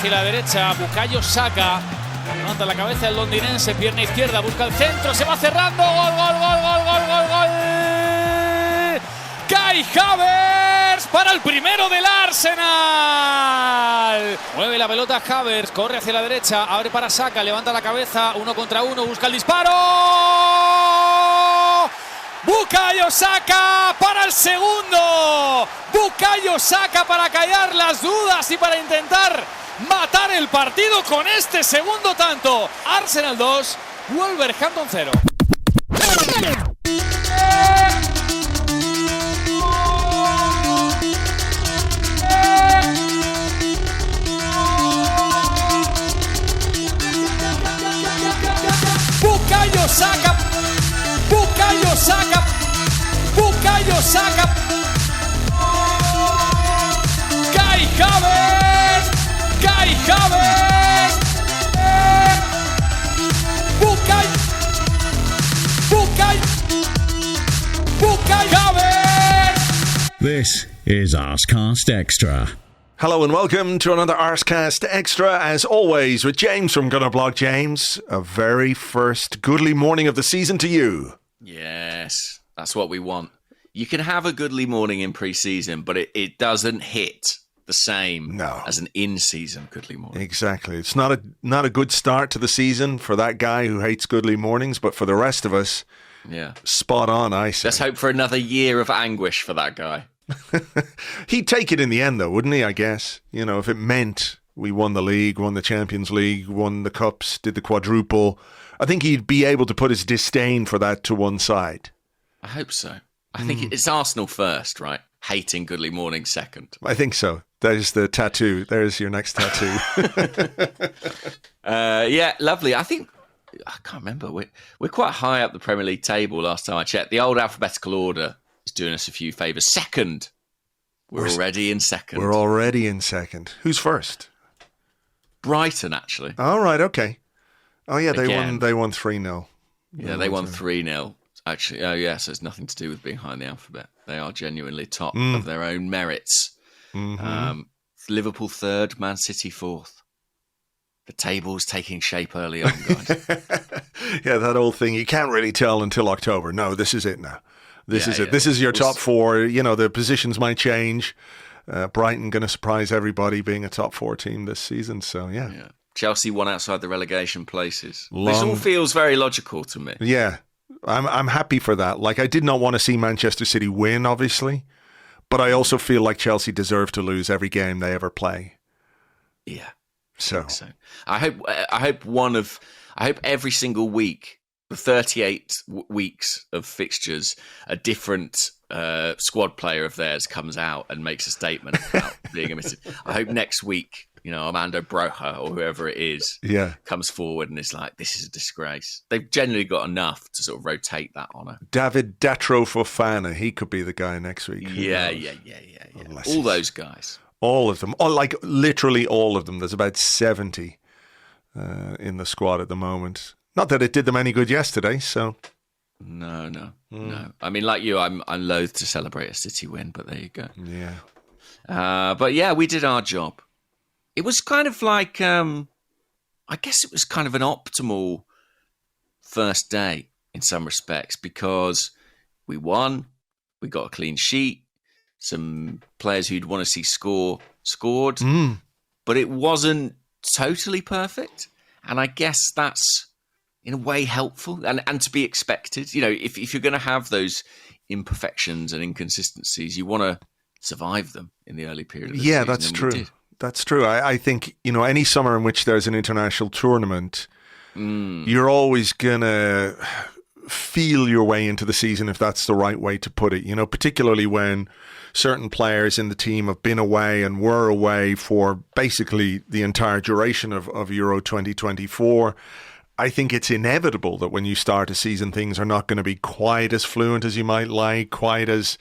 hacia la derecha. Bukayo, Saka. Levanta la cabeza el londinense. Pierna izquierda. Busca el centro. Se va cerrando. Gol, gol, gol, gol, gol, gol, gol. Kai Havertz para el primero del Arsenal. Mueve la pelota Havertz. Corre hacia la derecha. Abre para Saka. Levanta la cabeza. 1 contra 1. Busca el disparo. Bukayo Saka para el segundo. Bukayo Saka para callar las dudas y para intentar matar el partido con este segundo tanto. Arsenal 2, Wolverhampton 0. Bukayo Saka. Bukayo Saka. Bukayo Saka. Kai Havertz. Kai Havertz. Bukayo Havertz. This is Arsecast Extra. Hello and welcome to another Arsecast Extra, as always, with James from Gunnerblog. James, a very first goodly morning of the season to you. Yes, that's what we want. You can have a goodly morning in pre-season, but it doesn't hit the same as an in-season goodly morning. Exactly. It's not a good start to the season for that guy who hates goodly mornings, but for the rest of us, spot on, I say. Let's hope for another year of anguish for that guy. He'd take it in the end, though, wouldn't he, I guess? You know, if it meant we won the league, won the Champions League, won the Cups, did the quadruple, I think he'd be able to put his disdain for that to one side. I hope so. I think it's Arsenal first, right? Hating goodly morning second. I think so. There's the tattoo. There's your next tattoo. Yeah, lovely. I can't remember. We're quite high up the Premier League table last time I checked. The old alphabetical order is doing us a few favours. Second. We're already in second. We're already in second. Who's first? Brighton, actually. All right, okay. Oh, yeah, they won 3-0. Yeah, they won 3-0. Actually, oh, yeah, so it's nothing to do with being high in the alphabet. They are genuinely top of their own merits. Mm-hmm. Liverpool third, Man City fourth. The table's taking shape early on, guys. Yeah, that old thing. You can't really tell until October. No, this is it now. This is it. This is your top four. You know, the positions might change. Brighton going to surprise everybody being a top four team this season. So, yeah. Chelsea won outside the relegation places. This all feels very logical to me. Yeah, I'm happy for that. Like, I did not want to see Manchester City win, obviously, but I also feel like Chelsea deserve to lose every game they ever play. Yeah, so I hope every single week, the 38 weeks of fixtures, a different squad player of theirs comes out and makes a statement about being omitted. I hope next week, Armando Broja or whoever it is comes forward and is like, this is a disgrace. They've generally got enough to sort of rotate that honour. David Datro Fofana, he could be the guy next week. Yeah. All those guys. All of them. Like literally all of them. There's about 70 in the squad at the moment. Not that it did them any good yesterday, so... No. I mean, like you, I'm loath to celebrate a City win, but there you go. Yeah. But yeah, we did our job. It was kind of like, I guess it was kind of an optimal first day in some respects because we won, we got a clean sheet, some players who'd want to see scored, but it wasn't totally perfect. And I guess that's in a way helpful and to be expected. If you're going to have those imperfections and inconsistencies, you want to survive them in the early period of the season. Yeah, that's true. That's true. I think, any summer in which there's an international tournament, you're always going to feel your way into the season, if that's the right way to put it. Particularly when certain players in the team have been away and were away for basically the entire duration of Euro 2024. I think it's inevitable that when you start a season, things are not going to be quite as fluent as you might like, quite as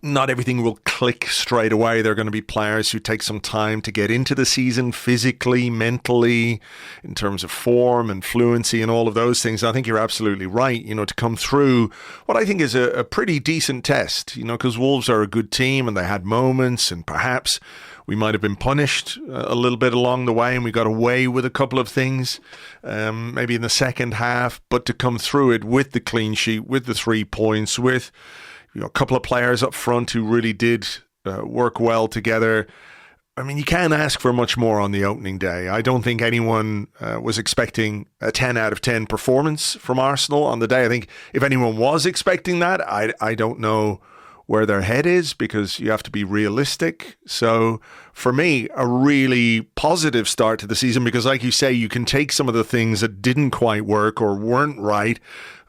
not everything will click straight away. There are going to be players who take some time to get into the season physically, mentally, in terms of form and fluency and all of those things. I think you're absolutely right, to come through what I think is a pretty decent test, because Wolves are a good team and they had moments, and perhaps we might have been punished a little bit along the way and we got away with a couple of things, maybe in the second half, but to come through it with the clean sheet, with the 3 points, with a couple of players up front who really did work well together. I mean, you can't ask for much more on the opening day. I don't think anyone was expecting a 10 out of 10 performance from Arsenal on the day. I think if anyone was expecting that, I don't know where their head is, because you have to be realistic. So for me, a really positive start to the season, because like you say, you can take some of the things that didn't quite work or weren't right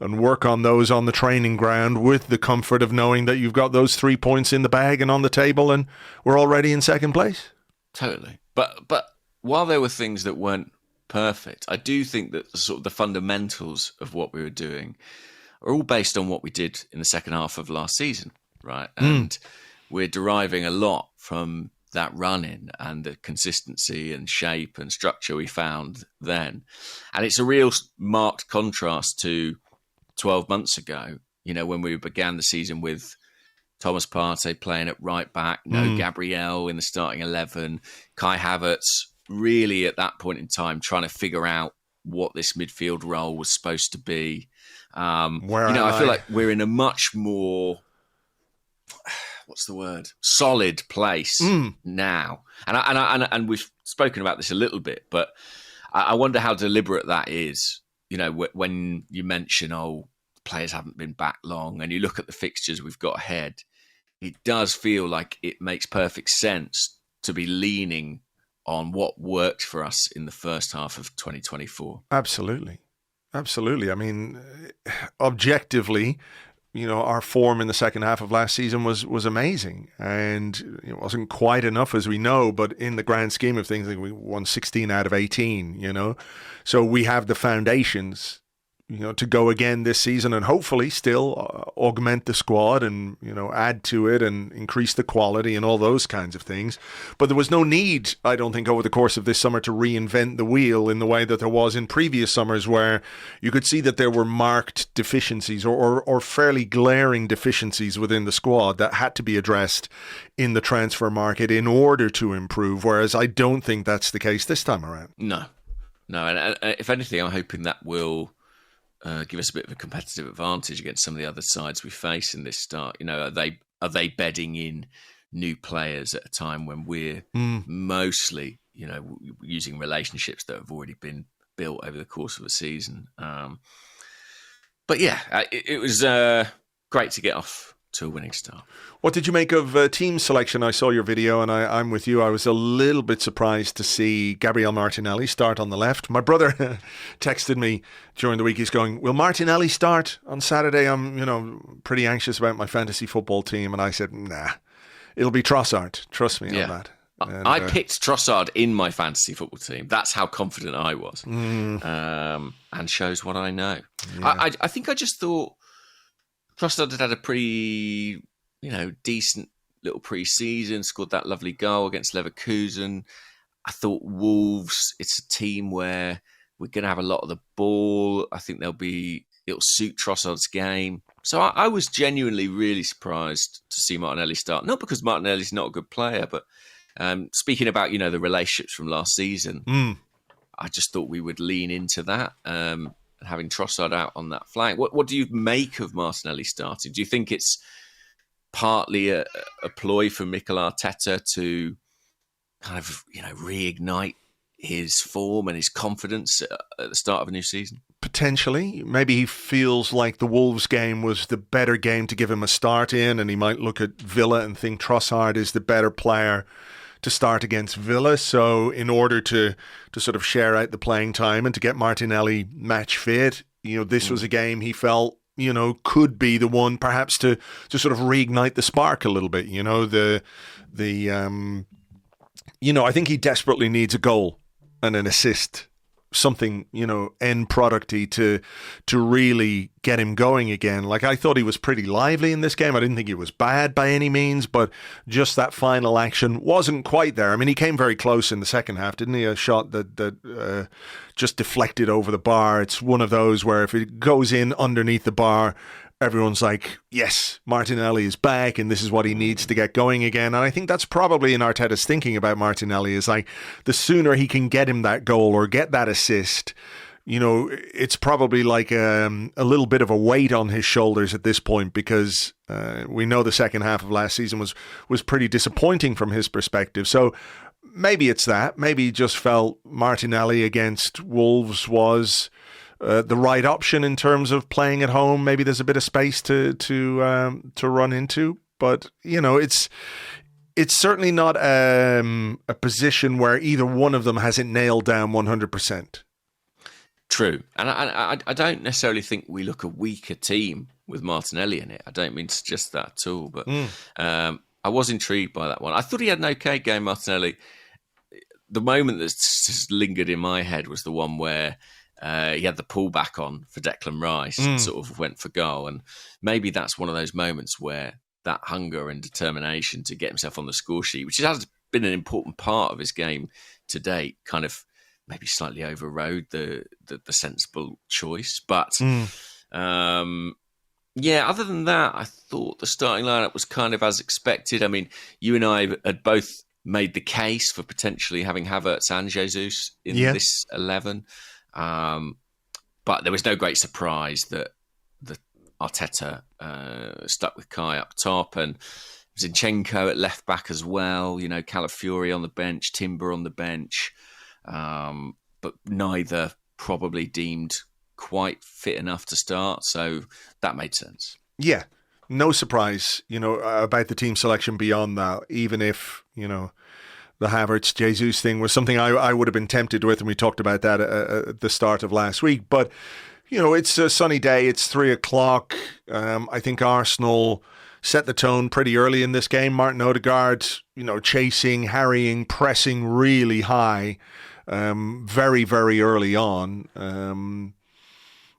and work on those on the training ground with the comfort of knowing that you've got those 3 points in the bag and on the table, and we're already in second place. Totally. But while there were things that weren't perfect, I do think that sort of the fundamentals of what we were doing are all based on what we did in the second half of last season. Right. And we're deriving a lot from that run-in and the consistency and shape and structure we found then. And it's a real marked contrast to 12 months ago, when we began the season with Thomas Partey playing at right back, Gabriel in the starting 11, Kai Havertz really at that point in time trying to figure out what this midfield role was supposed to be. I feel like we're in a much more... what's the word? Solid place now, and we've spoken about this a little bit, but I wonder how deliberate that is. When you mention, players haven't been back long, and you look at the fixtures we've got ahead, it does feel like it makes perfect sense to be leaning on what worked for us in the first half of 2024. Absolutely. I mean, objectively, our form in the second half of last season was amazing, and it wasn't quite enough, as we know, but in the grand scheme of things, I think we won 16 out of 18, so we have the foundations, to go again this season and hopefully still augment the squad and, add to it and increase the quality and all those kinds of things. But there was no need, I don't think, over the course of this summer to reinvent the wheel in the way that there was in previous summers, where you could see that there were marked deficiencies or fairly glaring deficiencies within the squad that had to be addressed in the transfer market in order to improve, whereas I don't think that's the case this time around. No. And if anything, I'm hoping that will... give us a bit of a competitive advantage against some of the other sides we face in this start. Are they bedding in new players at a time when we're mostly, using relationships that have already been built over the course of a season? But yeah, it was great to get off to a winning start. What did you make of team selection? I saw your video, and I'm with you. I was a little bit surprised to see Gabriel Martinelli start on the left. My brother texted me during the week. He's going, will Martinelli start on Saturday? I'm, pretty anxious about my fantasy football team. And I said, nah, it'll be Trossard. Trust me on that. And, I picked Trossard in my fantasy football team. That's how confident I was. And shows what I know. Yeah. I think I just thought Trossard had a pretty, decent little pre-season, scored that lovely goal against Leverkusen. I thought Wolves, it's a team where we're going to have a lot of the ball. I think it'll suit Trossard's game. So I was genuinely really surprised to see Martinelli start. Not because Martinelli's not a good player, but speaking about, the relationships from last season, I just thought we would lean into that. Having Trossard out on that flank. What do you make of Martinelli starting? Do you think it's partly a ploy for Mikel Arteta to kind of, reignite his form and his confidence at the start of a new season? Potentially. Maybe he feels like the Wolves game was the better game to give him a start in, and he might look at Villa and think Trossard is the better player to start against Villa. So in order to sort of share out the playing time and to get Martinelli match fit, this was a game he felt, could be the one perhaps to sort of reignite the spark a little bit. I think he desperately needs a goal and an assist something, end producty to really get him going again. Like, I thought he was pretty lively in this game. I didn't think he was bad by any means, but just that final action wasn't quite there. I mean, he came very close in the second half, didn't he? A shot that just deflected over the bar. It's one of those where if it goes in underneath the bar, everyone's like, yes, Martinelli is back and this is what he needs to get going again. And I think that's probably in Arteta's thinking about Martinelli, is like, the sooner he can get him that goal or get that assist, it's probably like a little bit of a weight on his shoulders at this point, because we know the second half of last season was pretty disappointing from his perspective. So maybe it's that. Maybe he just felt Martinelli against Wolves was the right option in terms of playing at home. Maybe there's a bit of space to run into, but it's certainly not a position where either one of them has it nailed down 100%. True, and I don't necessarily think we look a weaker team with Martinelli in it. I don't mean to suggest that at all, but I was intrigued by that one. I thought he had an okay game, Martinelli. The moment that just lingered in my head was the one where he had the pullback on for Declan Rice and sort of went for goal. And maybe that's one of those moments where that hunger and determination to get himself on the score sheet, which has been an important part of his game to date, kind of maybe slightly overrode the sensible choice. But other than that, I thought the starting lineup was kind of as expected. I mean, you and I had both made the case for potentially having Havertz and Jesus in this 11. But there was no great surprise that Arteta stuck with Kai up top, and Zinchenko at left back as well. Calafiori on the bench, Timber on the bench, but neither probably deemed quite fit enough to start. So that made sense. Yeah, no surprise, about the team selection beyond that, even if, the Havertz Jesus thing was something I would have been tempted with, and we talked about that at the start of last week. But, it's a sunny day, it's 3:00. I think Arsenal set the tone pretty early in this game. Martin Odegaard, chasing, harrying, pressing really high, very, very early on. And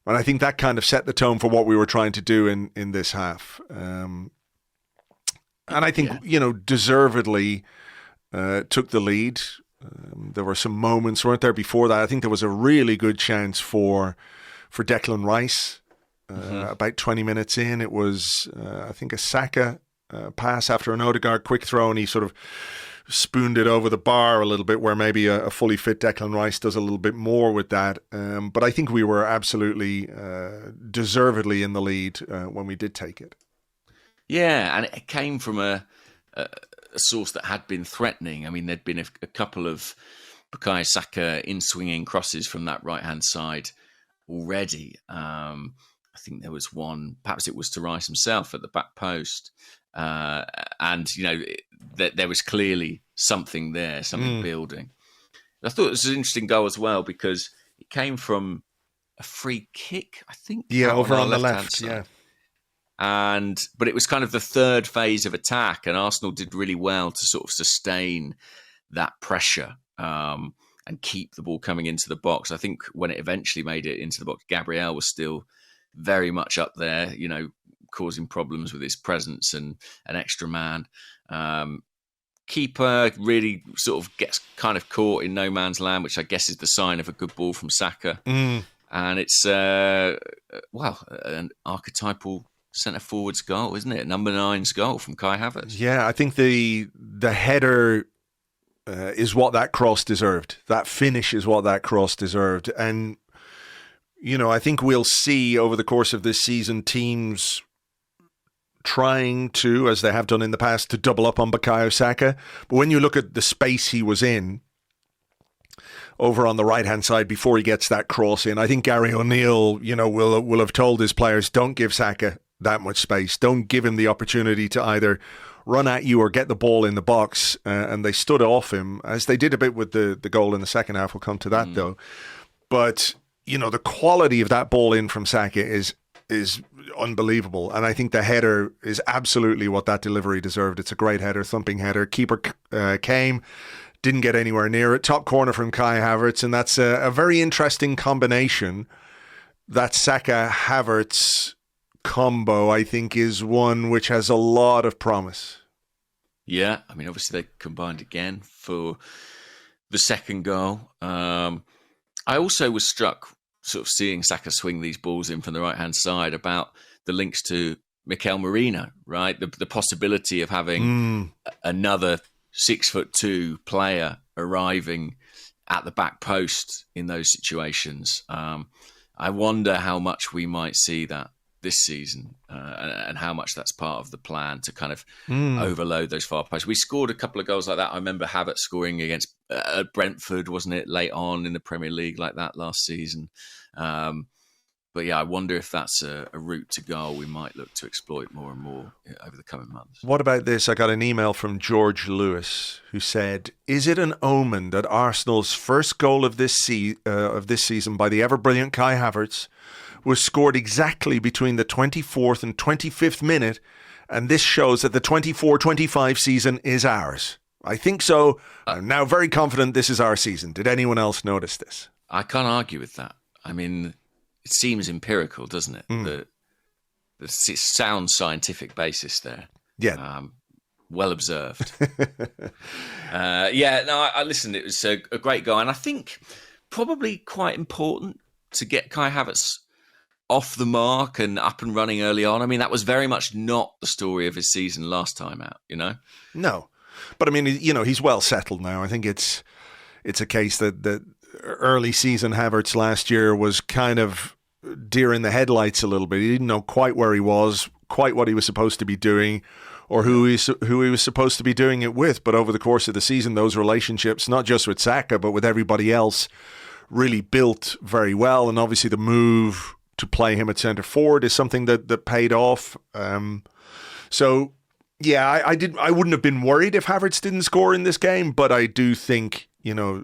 I think that kind of set the tone for what we were trying to do in this half. And I think, deservedly took the lead. There were some moments, weren't there, before that? I think there was a really good chance for Declan Rice. About 20 minutes in, it was, I think, a Saka pass after an Odegaard quick throw, and he sort of spooned it over the bar a little bit, where maybe a fully fit Declan Rice does a little bit more with that. But I think we were absolutely deservedly in the lead when we did take it. Yeah, and it came from a source that had been threatening. I mean, there'd been a couple of Bukayo Saka in-swinging crosses from that right-hand side already. I think there was one, perhaps it was to Rice himself at the back post. And, there was clearly something there, something building. I thought it was an interesting goal as well, because it came from a free kick, I think. Yeah, over on the left, yeah. But it was kind of the third phase of attack, and Arsenal did really well to sort of sustain that pressure and keep the ball coming into the box. I think when it eventually made it into the box, Gabriel was still very much up there, causing problems with his presence and an extra man. Keeper really sort of gets kind of caught in no man's land, which I guess is the sign of a good ball from Saka. And it's, an archetypal centre-forward's goal, isn't it? Number 9's goal from Kai Havertz. Yeah, I think the header is what that cross deserved. That finish is what that cross deserved. And, I think we'll see over the course of this season teams trying to, as they have done in the past, to double up on Bukayo Saka. But when you look at the space he was in over on the right-hand side before he gets that cross in, I think Gary O'Neill, will have told his players, don't give Saka that much space. Don't give him the opportunity to either run at you or get the ball in the box. And they stood off him, as they did a bit with the goal in the second half. We'll come to that, though. But, the quality of that ball in from Saka is unbelievable. And I think the header is absolutely what that delivery deserved. It's a great header, thumping header. Keeper came, didn't get anywhere near it. Top corner from Kai Havertz, and that's a very interesting combination. That Saka-Havertz combo, I think, is one which has a lot of promise. Yeah, I mean, obviously they combined again for the second goal. I also was struck sort of seeing Saka swing these balls in from the right-hand side about the links to Mikel Merino, right? The possibility of having another 6'2" player arriving at the back post in those situations. I wonder how much we might see that this season and how much that's part of the plan to kind of overload those far posts. We scored a couple of goals like that. I remember Havertz scoring against Brentford, wasn't it, late on in the Premier League like that last season. But yeah, I wonder if that's a route to goal we might look to exploit more and more over the coming months. What about this? I got an email from George Lewis who said, "Is it an omen that Arsenal's first goal of this season by the ever-brilliant Kai Havertz was scored exactly between the 24th and 25th minute, and this shows that the 24-25 season is ours? I think so. I'm now very confident this is our season. Did anyone else notice this?" I can't argue with that. I mean, it seems empirical, doesn't it? The sound scientific basis there. Yeah. Well observed. I listened. It was a great goal. And I think probably quite important to get Kai Havertz off the mark and up and running early on. I mean, that was very much not the story of his season last time out, you know? No. But I mean, you know, he's well settled now. I think it's a case that early season Havertz last year was kind of deer in the headlights a little bit. He didn't know quite where he was, quite what he was supposed to be doing, or who he was supposed to be doing it with. But over the course of the season, those relationships, not just with Saka, but with everybody else, really built very well. And obviously the move to play him at centre forward is something that paid off. So yeah, I wouldn't have been worried if Havertz didn't score in this game, but I do think, you know,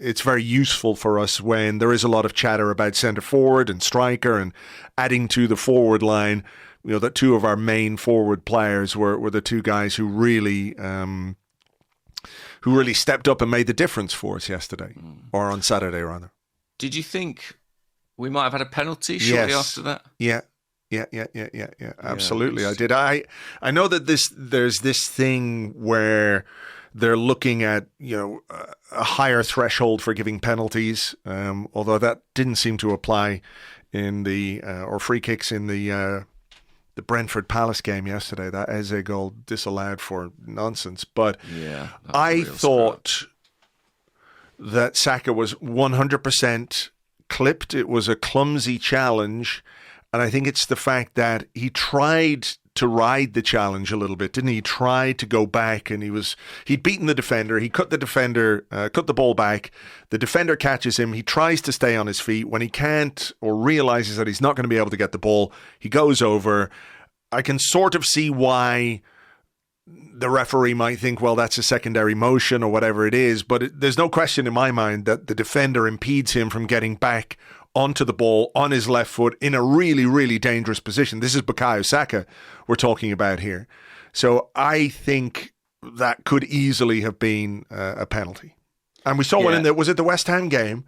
it's very useful for us when there is a lot of chatter about centre forward and striker and adding to the forward line. You know, that two of our main forward players were the two guys who really stepped up and made the difference for us yesterday, or on Saturday rather. Did you think we might have had a penalty shortly after that? Yeah. Absolutely, I did. I know that there's this thing where they're looking at, you know, a higher threshold for giving penalties, although that didn't seem to apply in the or free kicks in the Brentford Palace game yesterday. That Eze goal disallowed for nonsense. But yeah, I thought that Saka was 100% clipped. It was a clumsy challenge. And I think it's the fact that he tried to ride the challenge a little bit, didn't he? He tried to go back, and he'd beaten the defender. He cut the ball back. The defender catches him. He tries to stay on his feet. When he can't, or realizes that he's not going to be able to get the ball, he goes over. I can sort of see why the referee might think, well, that's a secondary motion or whatever it is. But there's no question in my mind that the defender impedes him from getting back onto the ball on his left foot in a really, really dangerous position. This is Bukayo Saka we're talking about here. So I think that could easily have been a penalty. And we saw one in was it the West Ham game?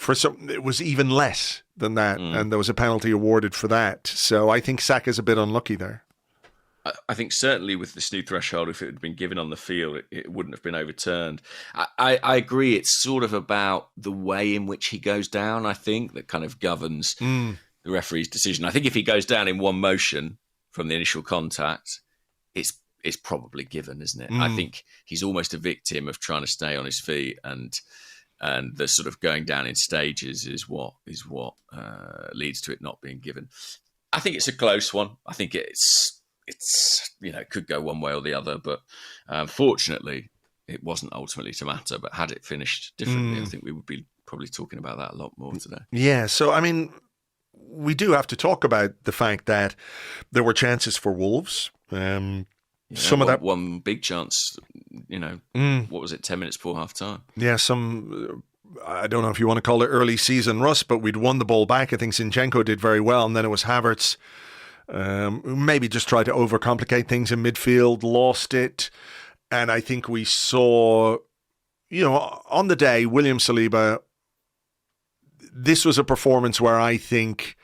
It was even less than that, and there was a penalty awarded for that. So I think Saka's a bit unlucky there. I think certainly with this new threshold, if it had been given on the field, it wouldn't have been overturned. I agree. It's sort of about the way in which he goes down, I think, that kind of governs the referee's decision. I think if he goes down in one motion from the initial contact, it's probably given, isn't it? I think he's almost a victim of trying to stay on his feet, and the sort of going down in stages is what leads to it not being given. I think it's a close one. I think it's you know, it could go one way or the other, but fortunately it wasn't ultimately to matter. But had it finished differently, I think we would be probably talking about that a lot more today. Yeah, so I mean, we do have to talk about the fact that there were chances for Wolves. Some of that one big chance, you know, what was it, 10 minutes before half time? Yeah, I don't know if you want to call it early season rust, but we'd won the ball back. I think Zinchenko did very well, and then it was Havertz maybe just tried to overcomplicate things in midfield, lost it. And I think we saw, on the day, William Saliba, this was a performance where I think,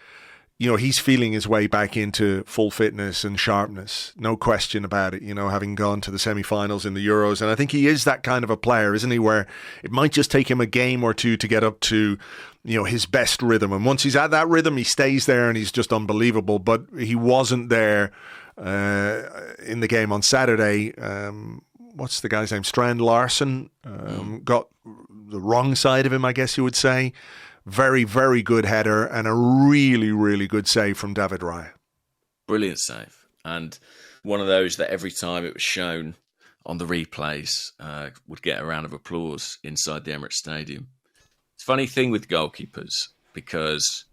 he's feeling his way back into full fitness and sharpness. No question about it, having gone to the semi-finals in the Euros. And I think he is that kind of a player, isn't he, where it might just take him a game or two to get up to, his best rhythm. And once he's at that rhythm, he stays there and he's just unbelievable. But he wasn't there in the game on Saturday. What's the guy's name? Strand Larsen got the wrong side of him, I guess you would say. Very, very good header and a really, really good save from David Raya. Brilliant save. And one of those that every time it was shown on the replays would get a round of applause inside the Emirates Stadium. It's a funny thing with goalkeepers because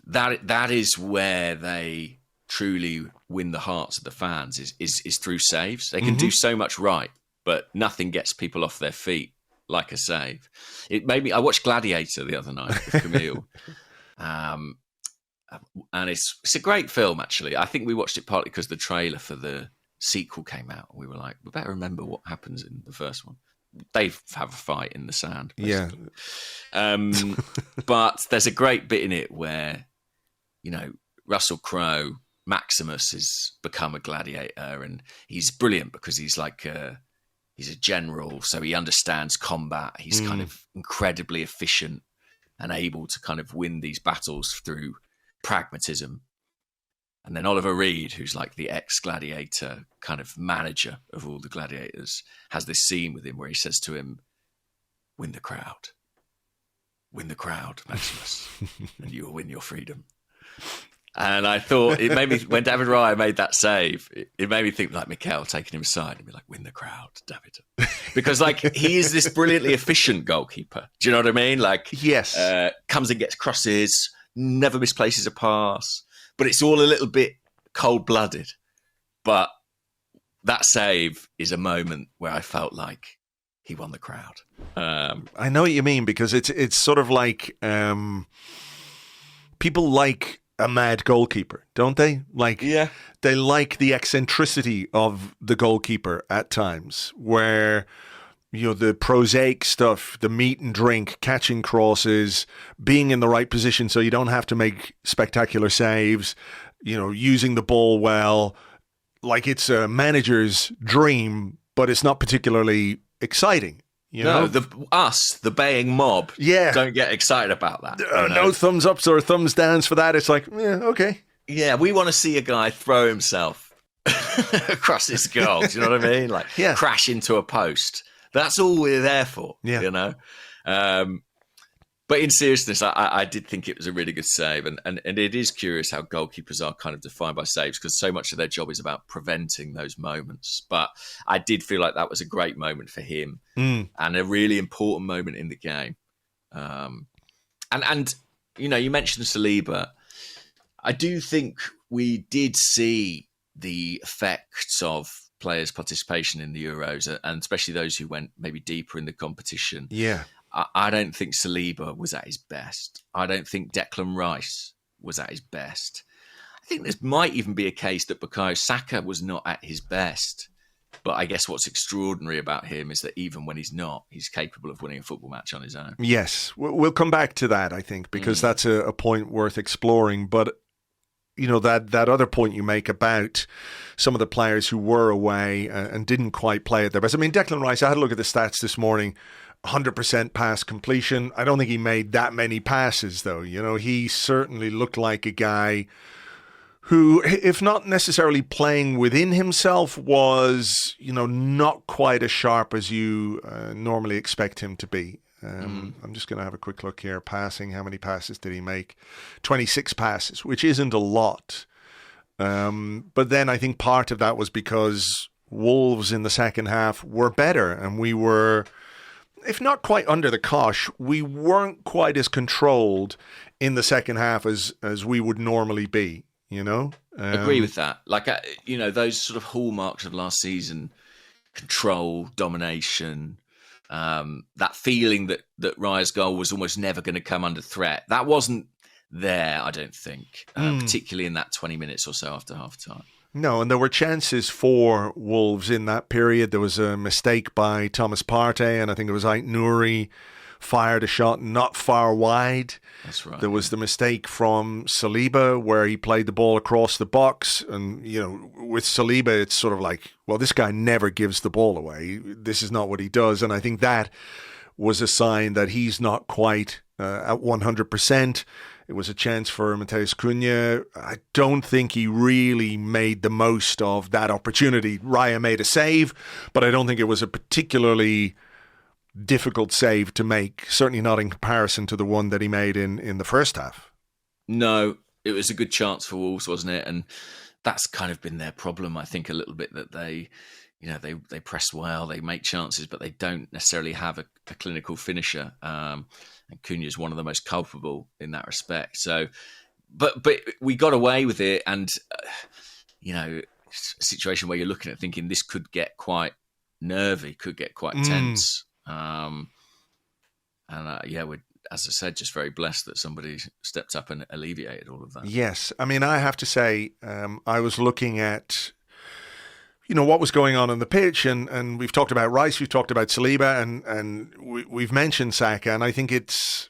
that is where they truly win the hearts of the fans is through saves. They can do so much right, but nothing gets people off their feet like a save. It made me. I watched Gladiator the other night with Camille, and it's a great film. Actually, I think we watched it partly because the trailer for the sequel came out. We were like, we better remember what happens in the first one. They have a fight in the sand, basically. Yeah. But there's a great bit in it where, Russell Crowe, Maximus, has become a gladiator, and he's brilliant because he's like he's a general, so he understands combat. He's kind of incredibly efficient and able to kind of win these battles through pragmatism. And then Oliver Reed, who's like the ex-gladiator kind of manager of all the gladiators, has this scene with him where he says to him, win the crowd, Maximus, and you will win your freedom. And I thought it made me, when David Raya made that save, it made me think like Mikel taking him aside and be like, win the crowd, David. Because like he is this brilliantly efficient goalkeeper. Do you know what I mean? Like, yes, comes and gets crosses, never misplaces a pass, but it's all a little bit cold-blooded. But that save is a moment where I felt like he won the crowd. I know what you mean, because it's sort of like people like a mad goalkeeper, don't they? Like, yeah, they like the eccentricity of the goalkeeper at times, where the prosaic stuff, the meat and drink, catching crosses, being in the right position so you don't have to make spectacular saves, using the ball well, like it's a manager's dream, but it's not particularly exciting. The baying mob, don't get excited about that. No thumbs ups or thumbs downs for that. It's like, yeah, okay. Yeah, we want to see a guy throw himself across his goal. Do you know what I mean? Like, crash into a post. That's all we're there for, But in seriousness, I did think it was a really good save. And it is curious how goalkeepers are kind of defined by saves, because so much of their job is about preventing those moments. But I did feel like that was a great moment for him and a really important moment in the game. And you mentioned Saliba. I do think we did see the effects of players' participation in the Euros, and especially those who went maybe deeper in the competition. Yeah. I don't think Saliba was at his best. I don't think Declan Rice was at his best. I think this might even be a case that Bukayo Saka was not at his best. But I guess what's extraordinary about him is that even when he's not, he's capable of winning a football match on his own. Yes, we'll come back to that, I think, because that's a point worth exploring. But that other point you make about some of the players who were away and didn't quite play at their best. I mean, Declan Rice, I had a look at the stats this morning. 100% pass completion. I don't think he made that many passes, though. He certainly looked like a guy who, if not necessarily playing within himself, was, not quite as sharp as you normally expect him to be. I'm just going to have a quick look here. Passing, how many passes did he make? 26 passes, which isn't a lot. But then I think part of that was because Wolves in the second half were better, and we were, if not quite under the cosh, we weren't quite as controlled in the second half as we would normally be, Agree with that. Like, those sort of hallmarks of last season, control, domination, that feeling that Raya's goal was almost never going to come under threat. That wasn't there, I don't think, particularly in that 20 minutes or so after half time. No, and there were chances for Wolves in that period. There was a mistake by Thomas Partey, and I think it was Ait Nouri fired a shot not far wide. That's right. There was the mistake from Saliba where he played the ball across the box. And, with Saliba, it's sort of like, well, this guy never gives the ball away. This is not what he does. And I think that was a sign that he's not quite at 100%. It was a chance for Matheus Cunha. I don't think he really made the most of that opportunity. Raya made a save, but I don't think it was a particularly difficult save to make, certainly not in comparison to the one that he made in the first half. No, it was a good chance for Wolves, wasn't it? And that's kind of been their problem, I think, a little bit, that they press well, they make chances, but they don't necessarily have a clinical finisher. And Cunha is one of the most culpable in that respect. So, but we got away with it, and a situation where you're looking at thinking this could get quite nervy, could get quite tense. We're, as I said, just very blessed that somebody stepped up and alleviated all of that. Yes, I mean, I have to say, I was looking at what was going on the pitch, and we've talked about Rice, we've talked about Saliba, and we've mentioned Saka, and I think it's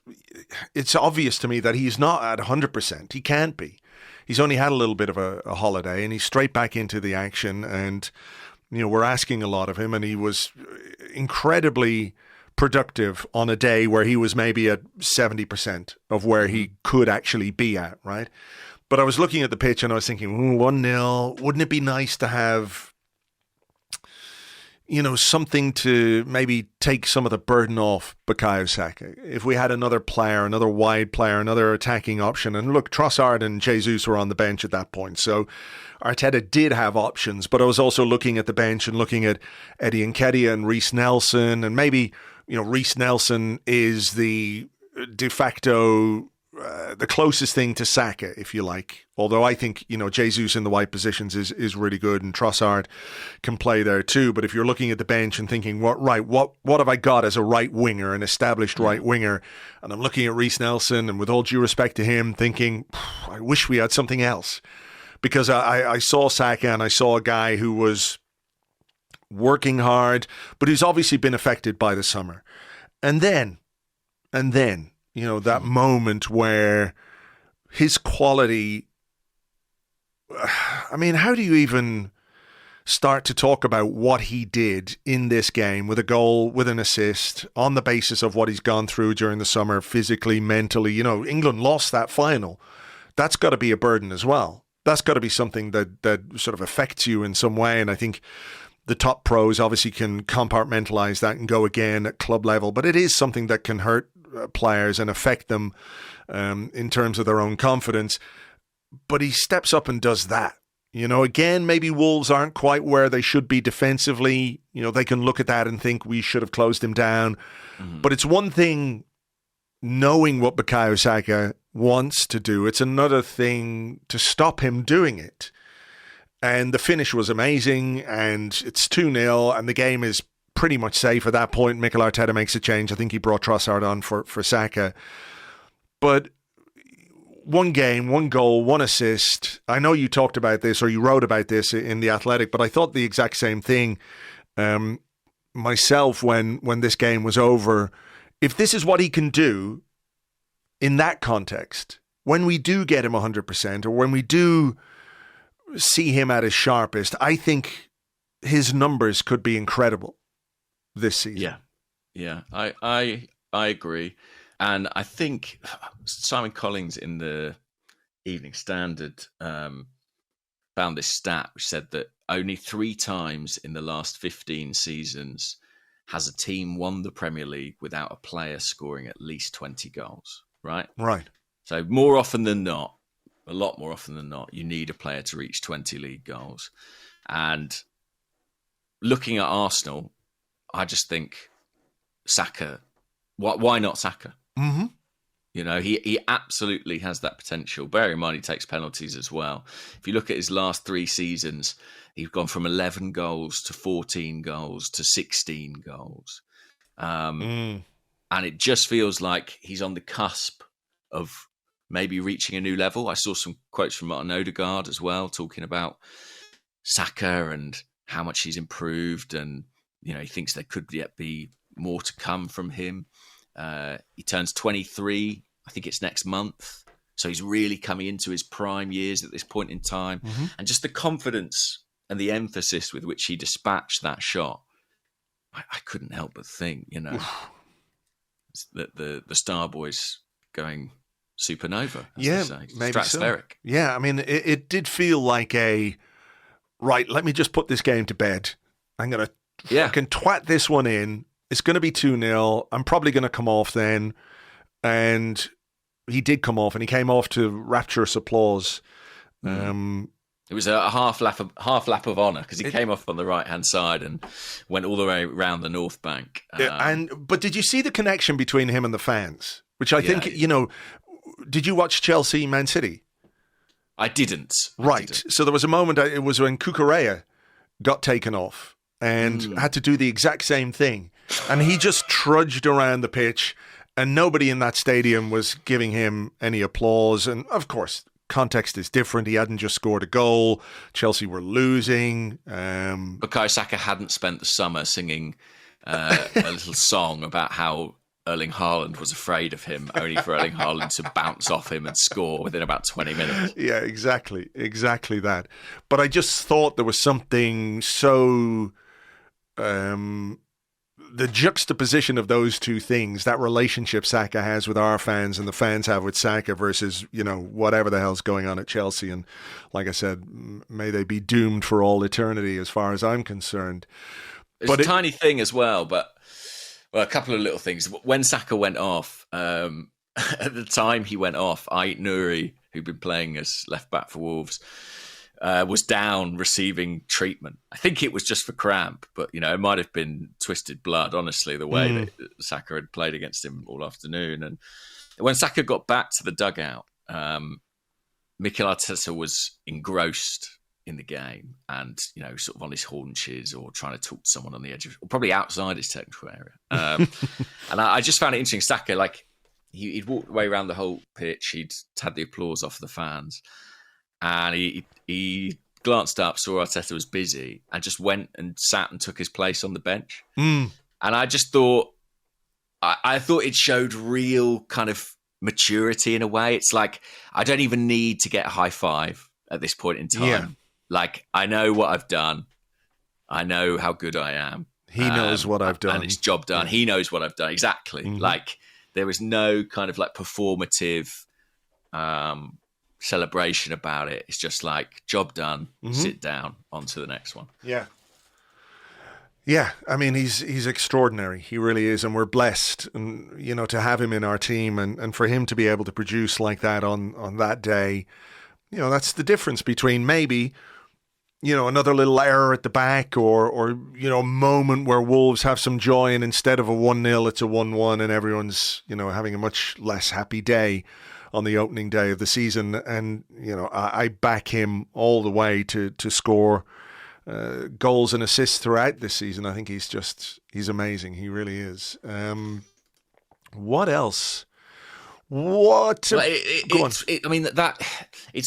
obvious to me that he's not at 100%. He can't be. He's only had a little bit of a holiday, and he's straight back into the action, and we're asking a lot of him, and he was incredibly productive on a day where he was maybe at 70% of where he could actually be at, right? But I was looking at the pitch, and I was thinking, 1-0, wouldn't it be nice to have something to maybe take some of the burden off Bukayo Saka? If we had another player, another wide player, another attacking option. And look, Trossard and Jesus were on the bench at that point. So Arteta did have options, but I was also looking at the bench and looking at Eddie Nketiah and Reece Nelson. And maybe, Reece Nelson is the de facto the closest thing to Saka, if you like. Although I think, Jesus in the wide positions is really good, and Trossard can play there too. But if you're looking at the bench and thinking, what have I got as a right winger, an established right winger? And I'm looking at Reece Nelson, and with all due respect to him, thinking, I wish we had something else. Because I saw Saka, and I saw a guy who was working hard, but who's obviously been affected by the summer. And then, that moment where his quality, I mean, how do you even start to talk about what he did in this game with a goal, with an assist, on the basis of what he's gone through during the summer, physically, mentally? England lost that final. That's got to be a burden as well. That's got to be something that sort of affects you in some way. And I think the top pros obviously can compartmentalize that and go again at club level, but it is something that can hurt players and affect them in terms of their own confidence. But he steps up and does that. Again, maybe Wolves aren't quite where they should be defensively. They can look at that and think we should have closed him down. Mm-hmm. But it's one thing knowing what Bukayo Saka wants to do. It's another thing to stop him doing it. And the finish was amazing, and it's 2-0, and the game is pretty much safe at that point. Mikel Arteta makes a change. I think he brought Trossard on for Saka. But one game, one goal, one assist. I know you talked about this, or you wrote about this in The Athletic, but I thought the exact same thing myself when this game was over. If this is what he can do in that context, when we do get him 100%, or when we do see him at his sharpest, I think his numbers could be incredible this season. Yeah, I agree. And I think Simon Collins in the Evening Standard found this stat which said that only 3 times in the last 15 seasons has a team won the Premier League without a player scoring at least 20 goals, right? Right. So more often than not, a lot more often than not, you need a player to reach 20 league goals. And looking at Arsenal, I just think Saka, why not Saka? Mm-hmm. He absolutely has that potential. Bear in mind, he takes penalties as well. If you look at his last 3 seasons, he's gone from 11 goals to 14 goals to 16 goals. And it just feels like he's on the cusp of maybe reaching a new level. I saw some quotes from Martin Odegaard as well, talking about Saka and how much he's improved, and he thinks there could yet be more to come from him. He turns 23, I think it's next month, so he's really coming into his prime years at this point in time. And just the confidence and the emphasis with which he dispatched that shot, I couldn't help but think, that the Star Boy's going supernova. Yeah, maybe stratospheric. So. Yeah, I mean, it did feel like right, let me just put this game to bed. I'm going to fucking twat this one in. It's going to be 2-0. I'm probably going to come off then. And he did come off, and he came off to rapturous applause. It was a half lap of honour, because he came off on the right-hand side and went all the way around the North Bank. But did you see the connection between him and the fans? Which I think, did you watch Chelsea Man City? I didn't. So there was a moment, it was when Raya got taken off and had to do the exact same thing. And he just trudged around the pitch, and nobody in that stadium was giving him any applause. And of course, context is different. He hadn't just scored a goal. Chelsea were losing. Bukayo Saka hadn't spent the summer singing a little song about how Erling Haaland was afraid of him, only for Erling Haaland to bounce off him and score within about 20 minutes. Yeah, exactly that. But I just thought there was something so... the juxtaposition of those two things, that relationship Saka has with our fans and the fans have with Saka versus, whatever the hell's going on at Chelsea. And like I said, may they be doomed for all eternity as far as I'm concerned. It's a tiny thing as well, but a couple of little things. When Saka went off, at the time he went off, Ait Nouri, who'd been playing as left back for Wolves, was down receiving treatment. I think it was just for cramp, but it might have been twisted blood, honestly, the way that Saka had played against him all afternoon. And when Saka got back to the dugout, Mikel Arteta was engrossed in the game and, sort of on his haunches or trying to talk to someone on the edge of, or probably outside his technical area. And I just found it interesting. Saka, he'd walked away around the whole pitch. He'd had the applause off the fans. And he glanced up, saw Arteta was busy, and just went and sat and took his place on the bench. And I just thought, I thought it showed real kind of maturity in a way. It's like, I don't even need to get a high five at this point in time. Yeah. I know what I've done. I know how good I am. He knows what I've done. And it's job done. Yeah. He knows what I've done. Exactly. There was no kind of performative... celebration about it. It's just job done, sit down, on to the next one. Yeah, I mean, he's extraordinary. He really is, and we're blessed, and to have him in our team, and for him to be able to produce like that on that day. That's the difference between maybe another little error at the back, or a moment where Wolves have some joy, and instead of a 1-0 it's a 1-1, and everyone's having a much less happy day on the opening day of the season. And, I back him all the way to score goals and assists throughout this season. I think he's amazing. He really is. What else? It's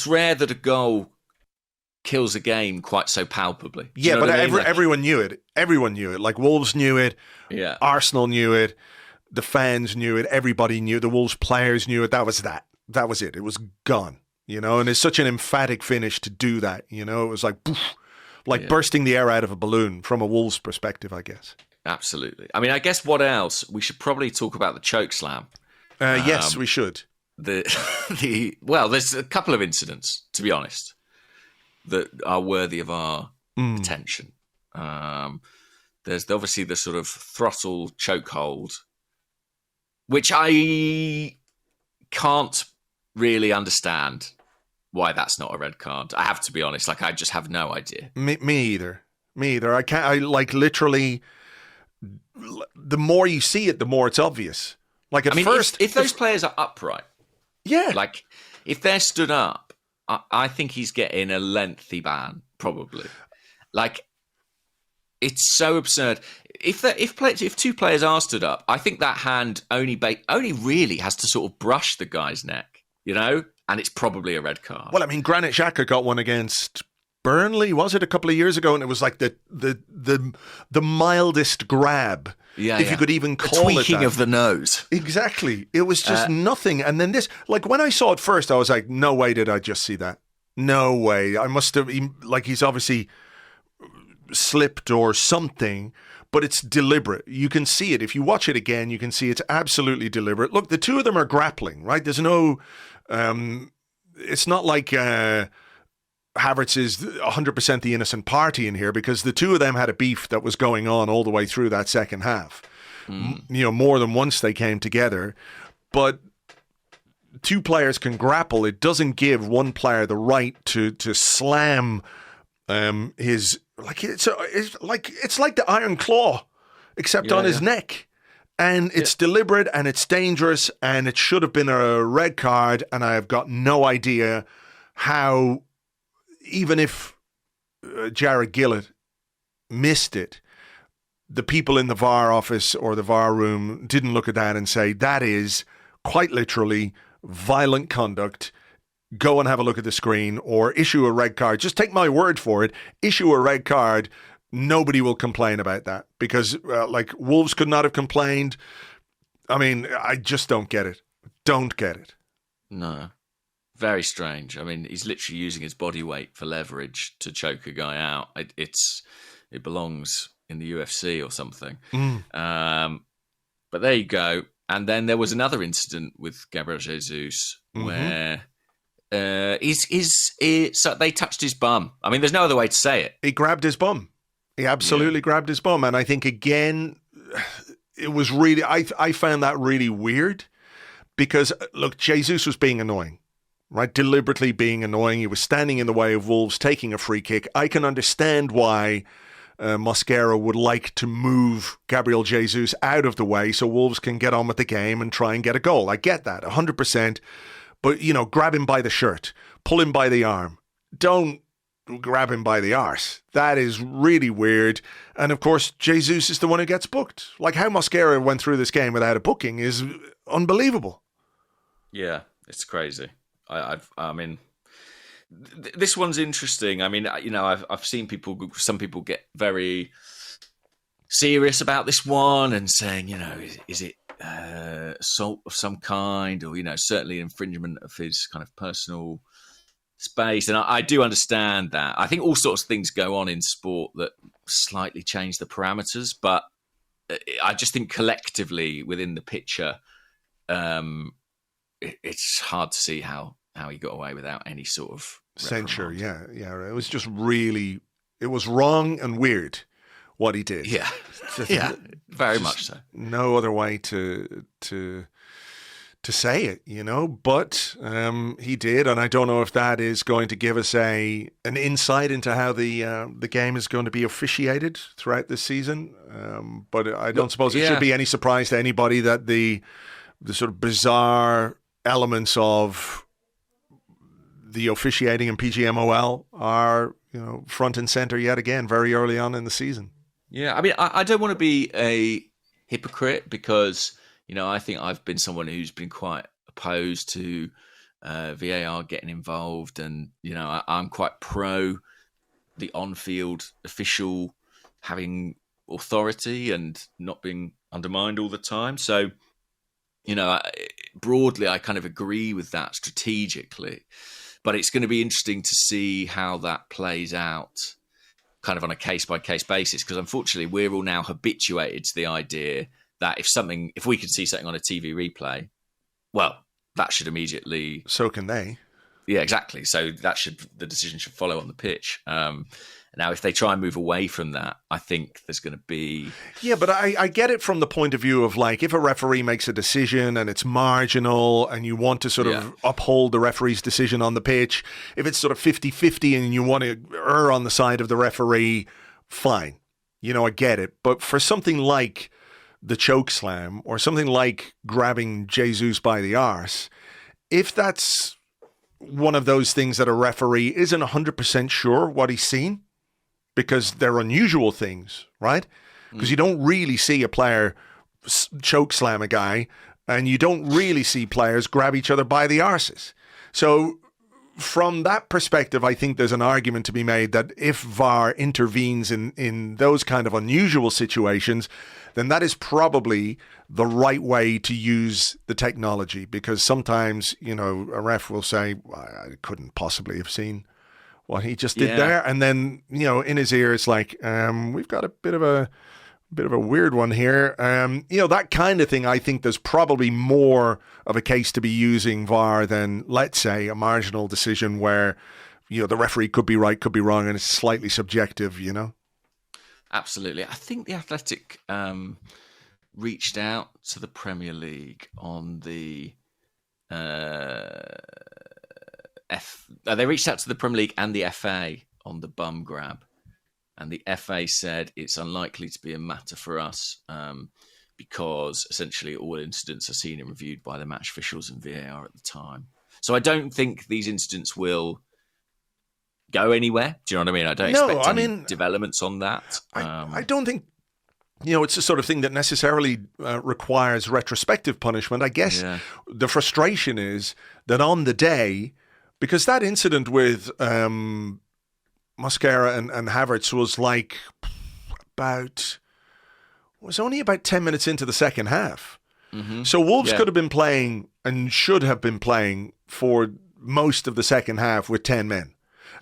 rare that a goal kills a game quite so palpably. Yeah, but everyone knew it. Everyone knew it. Wolves knew it. Yeah. Arsenal knew it. The fans knew it. Everybody knew it. The Wolves players knew it. That was that. That was it. It was gone, and it's such an emphatic finish to do that, It was poof, bursting the air out of a balloon from a Wolves perspective, I guess. Absolutely. I mean, I guess what else? We should probably talk about the choke slam. Yes, we should. Well, there's a couple of incidents, to be honest, that are worthy of our attention. There's obviously the sort of throttle chokehold, which I can't really understand why that's not a red card. I have to be honest. I just have no idea. Me either. I can't. Literally, the more you see it, the more it's obvious. First, if those players are upright, yeah, if they're stood up, I think he's getting a lengthy ban, probably. It's so absurd. If two players are stood up, I think that hand only really has to sort of brush the guy's neck, and it's probably a red card. Well, I mean, Granit Xhaka got one against Burnley, was it a couple of years ago? And it was like the mildest grab, if you could even call it that. Tweaking of the nose. Exactly. It was just nothing. And then this, like when I saw it first, I was like, no way did I just see that. No way. I must have, like he's obviously slipped or something, but it's deliberate. You can see it. If you watch it again, you can see it's absolutely deliberate. Look, the two of them are grappling, right? There's no, it's not like Havertz is 100% the innocent party in here, because the two of them had a beef that was going on all the way through that second half. More than once they came together, but two players can grapple. It doesn't give one player the right to slam his, like it's like the Iron Claw, except on his neck. And it's deliberate and it's dangerous and it should have been a red card. And I have got no idea how, even if Jared Gillett missed it, the people in the VAR office or the VAR room didn't look at that and say, that is quite literally violent conduct. Go and have a look at the screen or issue a red card. Just take my word for it. Issue a red card. Nobody will complain about that, because like Wolves could not have complained. I mean, I just don't get it. Don't get it. No. Very strange. I mean, he's literally using his body weight for leverage to choke a guy out. It belongs in the UFC or something. But there you go. And then there was another incident with Gabriel Jesus where so they touched his bum. I mean, there's no other way to say it. He grabbed his bum. He absolutely grabbed his bum. And I think, again, it was really, I found that really weird, because, look, Jesus was being annoying, right? Deliberately being annoying. He was standing in the way of Wolves taking a free kick. I can understand why Mosquera would like to move Gabriel Jesus out of the way so Wolves can get on with the game and try and get a goal. I get that, 100%. But, grab him by the shirt, pull him by the arm. Don't grab him by the arse. That is really weird. And of course, Jesus is the one who gets booked. Like, how Mosquera went through this game without a booking is unbelievable. Yeah, it's crazy. I mean, this one's interesting. I mean, I've seen some people get very serious about this one and saying, is it assault of some kind, or certainly infringement of his kind of personal space. And I do understand that. I think all sorts of things go on in sport that slightly change the parameters, but I just think collectively within the picture, it's hard to see how he got away without any sort of censure. Yeah. It was just really, it was wrong and weird what he did. Yeah, yeah, very much so. No other way to say it, but he did, and I don't know if that is going to give us an insight into how the game is going to be officiated throughout this season. But I don't suppose it should be any surprise to anybody that the sort of bizarre elements of the officiating in PGMOL are, front and center yet again very early on in the season. Yeah, I mean, I don't want to be a hypocrite, because I think I've been someone who's been quite opposed to VAR getting involved, and I'm quite pro the on-field official having authority and not being undermined all the time. So, broadly, I kind of agree with that strategically, but it's going to be interesting to see how that plays out, kind of on a case-by-case basis, because unfortunately we're all now habituated to the idea that if we could see something on a TV replay, well, that should immediately... So can they. Yeah, exactly. So the decision should follow on the pitch. Now, if they try and move away from that, I think there's going to be... Yeah, but I get it from the point of view of, like, if a referee makes a decision and it's marginal and you want to sort of uphold the referee's decision on the pitch, if it's sort of 50-50 and you want to err on the side of the referee, fine. I get it. But for something like the choke slam or something like grabbing Jesus by the arse, if that's one of those things that a referee isn't 100% sure what he's seen, because they're unusual things, right? Because you don't really see a player choke slam a guy, and you don't really see players grab each other by the arses. So from that perspective, I think there's an argument to be made that if VAR intervenes in those kind of unusual situations, then that is probably the right way to use the technology, because sometimes, a ref will say, I couldn't possibly have seen what he just did there. And then, in his ear, it's like, we've got a bit of a weird one here. That kind of thing. I think there's probably more of a case to be using VAR than, let's say, a marginal decision where, the referee could be right, could be wrong, and it's slightly subjective, Absolutely. I think the Athletic reached out to the Premier League on the they reached out to the Premier League and the FA on the bum grab. And the FA said it's unlikely to be a matter for us because essentially all incidents are seen and reviewed by the match officials and VAR at the time. So I don't think these incidents will go anywhere. Do you know what I mean? I don't expect any developments on that. I don't think, it's the sort of thing that necessarily requires retrospective punishment. I guess the frustration is that on the day, because that incident with Mosquera and Havertz was only about 10 minutes into the second half. Mm-hmm. So Wolves could have been playing and should have been playing for most of the second half with 10 men.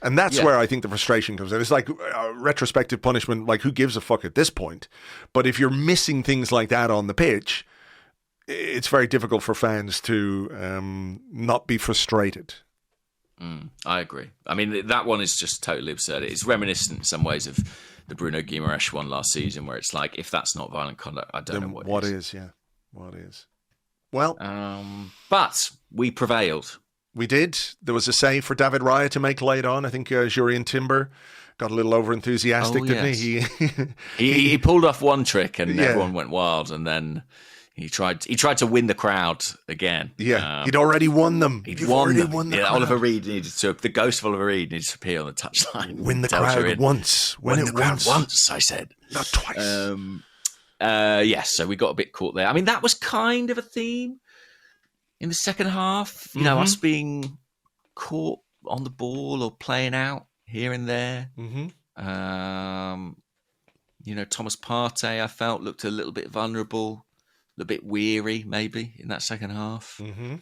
And that's where I think the frustration comes in. It's like retrospective punishment, like who gives a fuck at this point? But if you're missing things like that on the pitch, it's very difficult for fans to not be frustrated. I agree. I mean, that one is just totally absurd. It's reminiscent in some ways of the Bruno Guimaraes one last season, where it's like, if that's not violent conduct, I don't know what is. What is. Well, but we prevailed. We did. There was a save for David Raya to make late on. I think Jurien Timber got a little over-enthusiastic, didn't he? He pulled off one trick and everyone went wild, and then he tried to win the crowd again. Yeah, he'd already won them. He'd already won them. Oliver Reed needed to, the ghost of Oliver Reed needed to appear on the touchline. Win the crowd once. Win the crowd once, I said. Not twice. So we got a bit caught there. I mean, that was kind of a theme in the second half. You know, us being caught on the ball or playing out here and there. Mm-hmm. Thomas Partey, I felt, looked a little bit vulnerable. A bit weary, maybe, in that second half. Mm-hmm.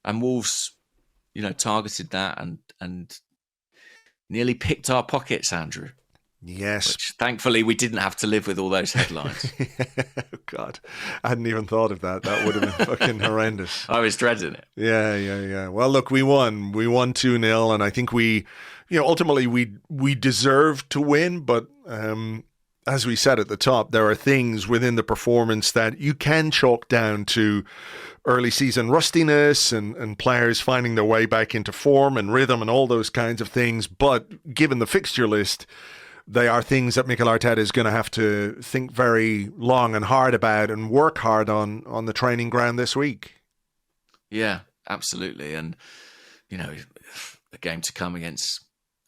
And Wolves, targeted that and nearly picked our pockets, Andrew. Yes. Which, thankfully, we didn't have to live with all those headlines. Oh, God. I hadn't even thought of that. That would have been fucking horrendous. I was dreading it. Yeah. Well, look, we won. We won 2-0, and I think we, ultimately we deserved to win, but as we said at the top, there are things within the performance that you can chalk down to early season rustiness and players finding their way back into form and rhythm and all those kinds of things. But given the fixture list, they are things that Mikel Arteta is going to have to think very long and hard about and work hard on the training ground this week. Yeah, absolutely. And, a game to come against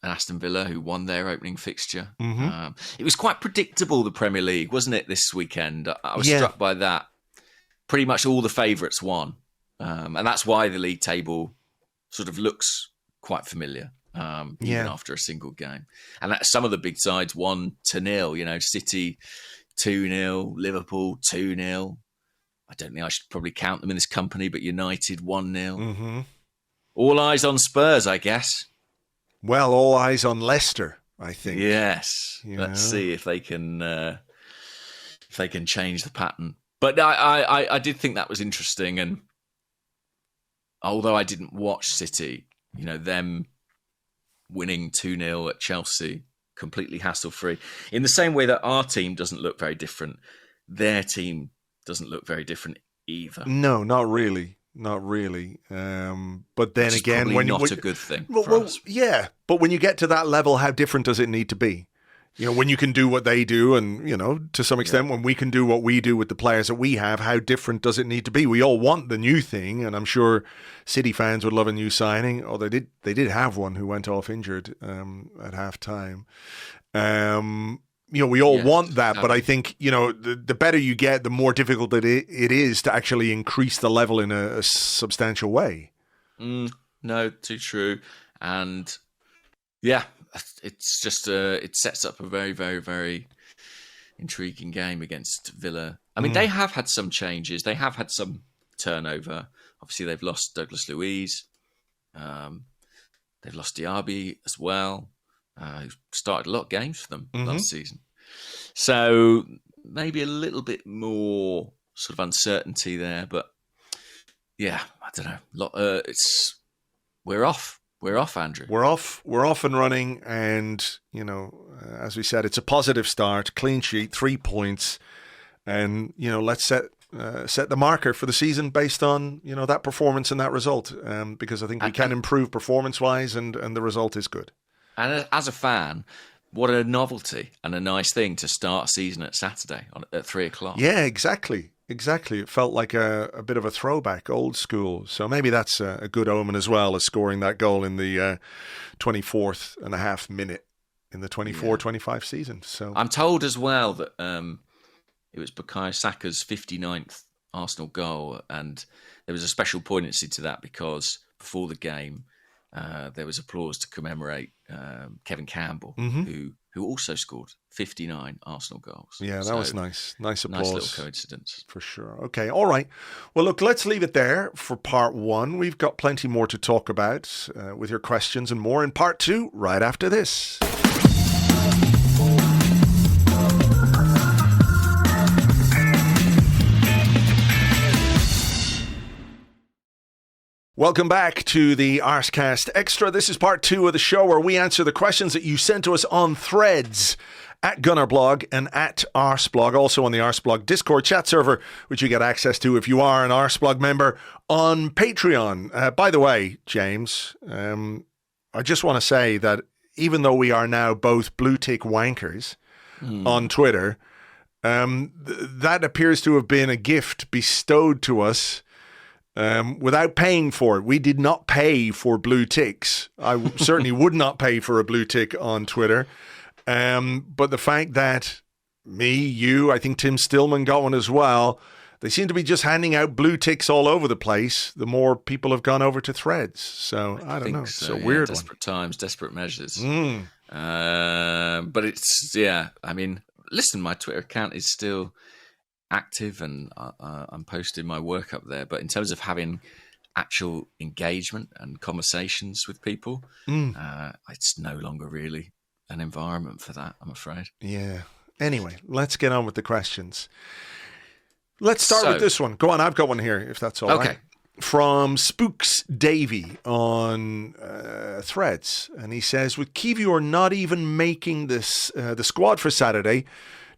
Aston Villa, who won their opening fixture. Mm-hmm. It was quite predictable, the Premier League, wasn't it, this weekend? I was struck by that. Pretty much all the favourites won. And that's why the league table sort of looks quite familiar, even after a single game. And some of the big sides won 2-0. City 2-0, Liverpool 2-0. I don't think I should probably count them in this company, but United 1-0. Mm-hmm. All eyes on Spurs, I guess. Well, all eyes on Leicester, I think. Yes. Let's see if they can change the pattern. But I did think that was interesting. And although I didn't watch City, them winning 2-0 at Chelsea, completely hassle-free. In the same way that our team doesn't look very different, their team doesn't look very different either. No, not really. Not really. But then again, when not a good thing for us. Yeah, but when you get to that level, how different does it need to be? When you can do what they do, and to some extent, when we can do what we do with the players that we have, how different does it need to be? We all want the new thing, and I'm sure City fans would love a new signing. Oh, they did have one who went off injured at half time. We all want that, but I think, the better you get, the more difficult it is to actually increase the level in a substantial way. No, too true. And yeah, it's just it sets up a very, very, very intriguing game against Villa. I mean, they have had some changes. They have had some turnover. Obviously, they've lost Douglas Luiz. They've lost Diaby as well, who started a lot of games for them last season. So maybe a little bit more sort of uncertainty there. But yeah, I don't know. We're off. We're off, Andrew. We're off and running. And, as we said, it's a positive start, clean sheet, 3 points. And, let's set the marker for the season based on, that performance and that result. Because I think we can improve performance-wise and the result is good. And as a fan, what a novelty and a nice thing to start a season at Saturday at 3:00. Yeah, exactly. It felt like a bit of a throwback, old school. So maybe that's a good omen as well as scoring that goal in the 24th and a half minute in the 24-25 season. So I'm told as well that it was Bukayo Saka's 59th Arsenal goal, and there was a special poignancy to that because before the game there was applause to commemorate Kevin Campbell, who also scored 59 Arsenal goals. Yeah, that was nice. Nice applause. Nice little coincidence. For sure. Okay, all right. Well, look, let's leave it there for part 1. We've got plenty more to talk about with your questions and more in part 2 right after this. Welcome back to the Arsecast Extra. This is part 2 of the show where we answer the questions that you sent to us on Threads at Gunnerblog and at Arseblog, also on the Arseblog Discord chat server, which you get access to if you are an Arseblog member on Patreon. By the way, James, I just want to say that even though we are now both blue tick wankers on Twitter, that appears to have been a gift bestowed to us without paying for it. We did not pay for blue ticks. I certainly would not pay for a blue tick on Twitter. But the fact that me, you, I think Tim Stillman got one as well, they seem to be just handing out blue ticks all over the place the more people have gone over to Threads. So I don't know. So, it's a weird desperate times, desperate measures. one. But it's, I mean, listen, my Twitter account is still active and I'm posting my work up there. But in terms of having actual engagement and conversations with people, it's no longer really an environment for that, I'm afraid. Yeah. Anyway, let's get on with the questions. Let's start with this one. Go on, I've got one here, if that's all right. From Spooks Davey on Threads. And he says, with Kiwior not even making this the squad for Saturday,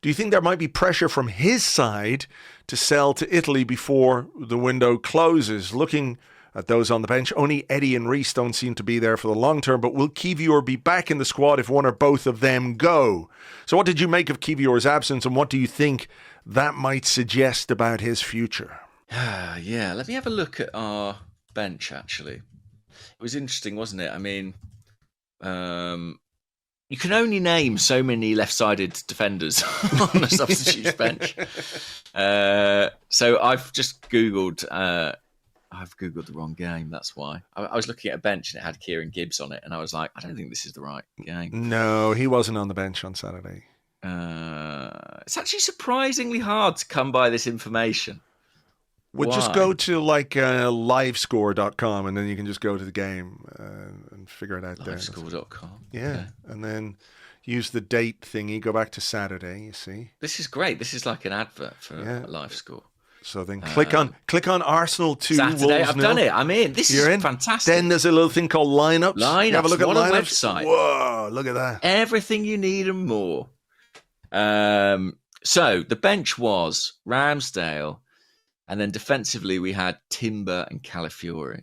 do you think there might be pressure from his side to sell to Italy before the window closes? Looking at those on the bench, only Eddie and Reece don't seem to be there for the long term, but will Kiwior be back in the squad if one or both of them go? So what did you make of Kiwior's absence, and what do you think that might suggest about his future? Yeah, let me have a look at our bench, actually. It was interesting, wasn't it? I mean, you can only name so many left-sided defenders on the substitutes bench. So I've just Googled... I've Googled the wrong game, that's why. I was looking at a bench and it had Kieran Gibbs on it, and I was like, I don't think this is the right game. No, he wasn't on the bench on Saturday. It's actually surprisingly hard to come by this information. Well, just go to livescore.com and then you can just go to the game and figure it out there. Livescore.com. Yeah, and then use the date thingy, go back to Saturday, you see. This is great. This is like an advert for LiveScore. So then click on Arsenal 2, Saturday. Wolves I've 0. done it. I'm in. This is fantastic. Then there's a little thing called lineups. Lineups. Have a look at what lineups. A website. Whoa, look at that. Everything you need and more. So the bench was Ramsdale, and then defensively we had Timber and Calafiori.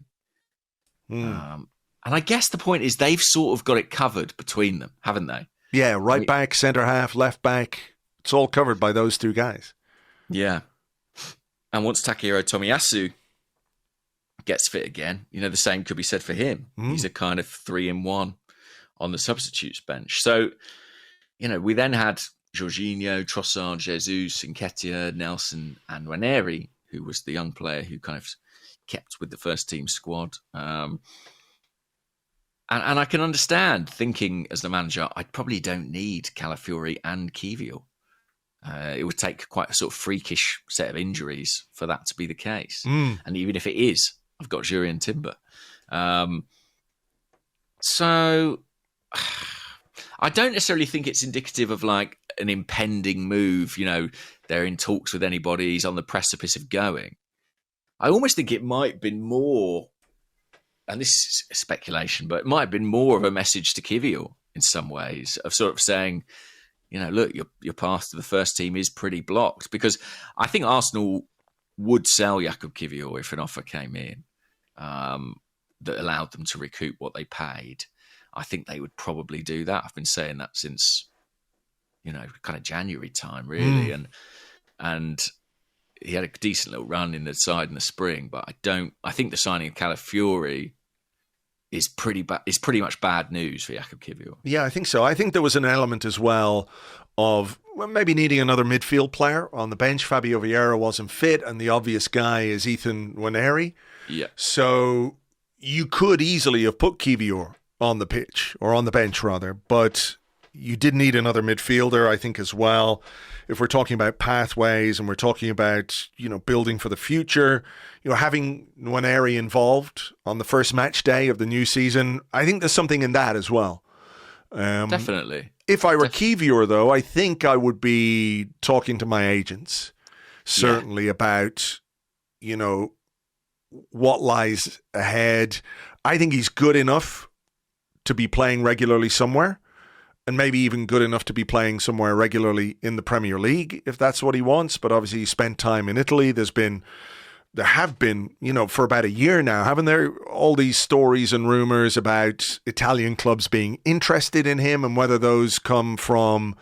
And I guess the point is they've sort of got it covered between them, haven't they? Yeah, right back, centre half, left back. It's all covered by those two guys. Yeah. And once Takehiro Tomiyasu gets fit again, the same could be said for him. He's a kind of 3-in-1 on the substitutes bench. So, we then had Jorginho, Trossard, Jesus, Nketiah, Nelson, and Ranieri, who was the young player who kind of kept with the first team squad. And I can understand thinking as the manager, I probably don't need Calafiori and Kiwior. It would take quite a sort of freakish set of injuries for that to be the case. And even if it is, I've got Jury and Timber. So I don't necessarily think it's indicative of like an impending move. You know, they're in talks with anybody, he's on the precipice of going. I almost think it might have been more, and this is speculation, but it might have been more of a message to Kiwior in some ways of sort of saying, you know, look, your path to the first team is pretty blocked. Because I think Arsenal would sell Jakub Kiwior if an offer came in that allowed them to recoup what they paid. I think they would probably do that. Think saying that since, you know, kind of January time, really. And he had a decent little run in the side in the spring, but I think the signing of Calafiori is pretty much bad news for Jakub Kiwior. Yeah, I think so. I think there was an element as well of maybe needing another midfield player on the bench. Fabio Vieira wasn't fit, and the obvious guy is Ethan Nwaneri. Yeah. So you could easily have put Kiwior on the pitch, or on the bench rather, but you did need another midfielder, I think, as well. If we're talking about pathways and we're talking about, you know, building for the future, you know, having Nwaneri involved on the first match day of the new season, I think there's something in that as well. Definitely. If I were Kiwior, though, I think I would be talking to my agents, certainly, about, you know, what lies ahead. I think he's good enough to be playing regularly somewhere, and maybe even good enough to be playing somewhere regularly in the Premier League, if that's what he wants. But obviously he spent time in Italy. There have been, you know, for about a year now, haven't there, all these stories and rumours about Italian clubs being interested in him, and whether those come from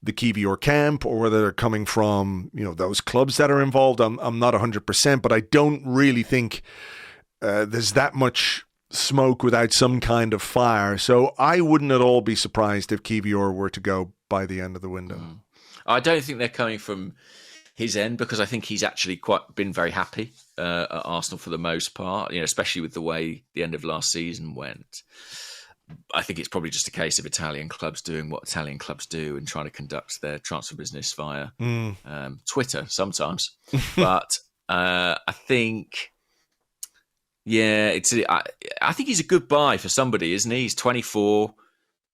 the Kiwior camp or whether they're coming from, you know, those clubs that are involved. I'm not 100%, but I don't really think there's that much smoke without some kind of fire. So I wouldn't at all be surprised if Kiwior were to go by the end of the window. I don't think they're coming from his end, because I think he's actually been very happy at Arsenal for the most part, you know, especially with the way the end of last season went. I think it's probably just a case of Italian clubs doing what Italian clubs do and trying to conduct their transfer business via Twitter sometimes. But I think, I think he's a good buy for somebody, isn't he? He's 24,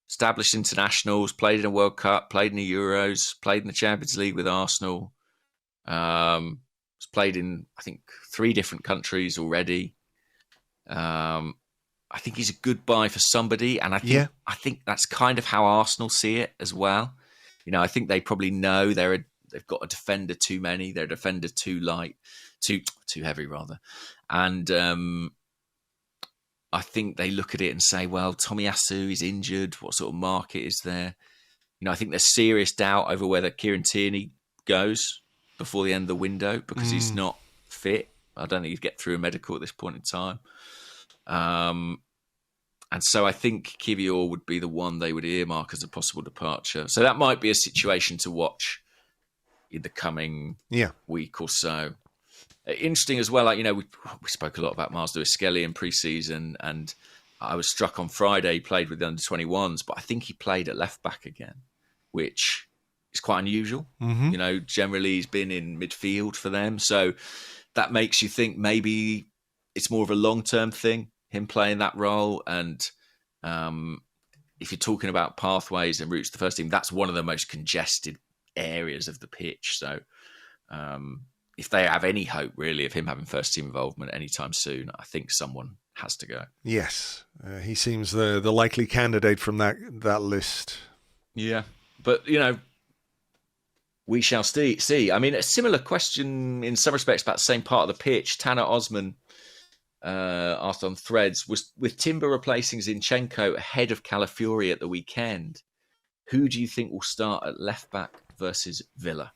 established internationals, played in a World Cup, played in the Euros, played in the Champions League with Arsenal. He's played in, I think, 3 different countries already. I think he's a good buy for somebody, and I think that's kind of how Arsenal see it as well. You know, I think they probably know they've got a defender too many, they're a defender too light, too heavy rather, and I think they look at it and say, well, Tomiyasu is injured. What sort of market is there? You know, I think there's serious doubt over whether Kieran Tierney goes before the end of the window because he's not fit. I don't think he'd get through a medical at this point in time. And so I think Kiwior would be the one they would earmark as a possible departure. So that might be a situation to watch in the coming week or so. Interesting as well, like, you know, we spoke a lot about Miles Lewis-Skelly in pre-season, and I was struck on Friday he played with the under-21s, but I think he played at left-back again, which is quite unusual. You know, generally he's been in midfield for them. So that makes you think maybe it's more of a long-term thing, him playing that role. And if you're talking about pathways and routes to the first team, that's one of the most congested areas of the pitch. So if they have any hope, really, of him having first team involvement anytime soon, I think someone has to go. Yes, he seems the likely candidate from that list. Yeah, but, you know, we shall see. I mean, a similar question in some respects about the same part of the pitch. Tanner Osman asked on Threads, was with Timber replacing Zinchenko ahead of Calafiori at the weekend, who do you think will start at left back versus Villa?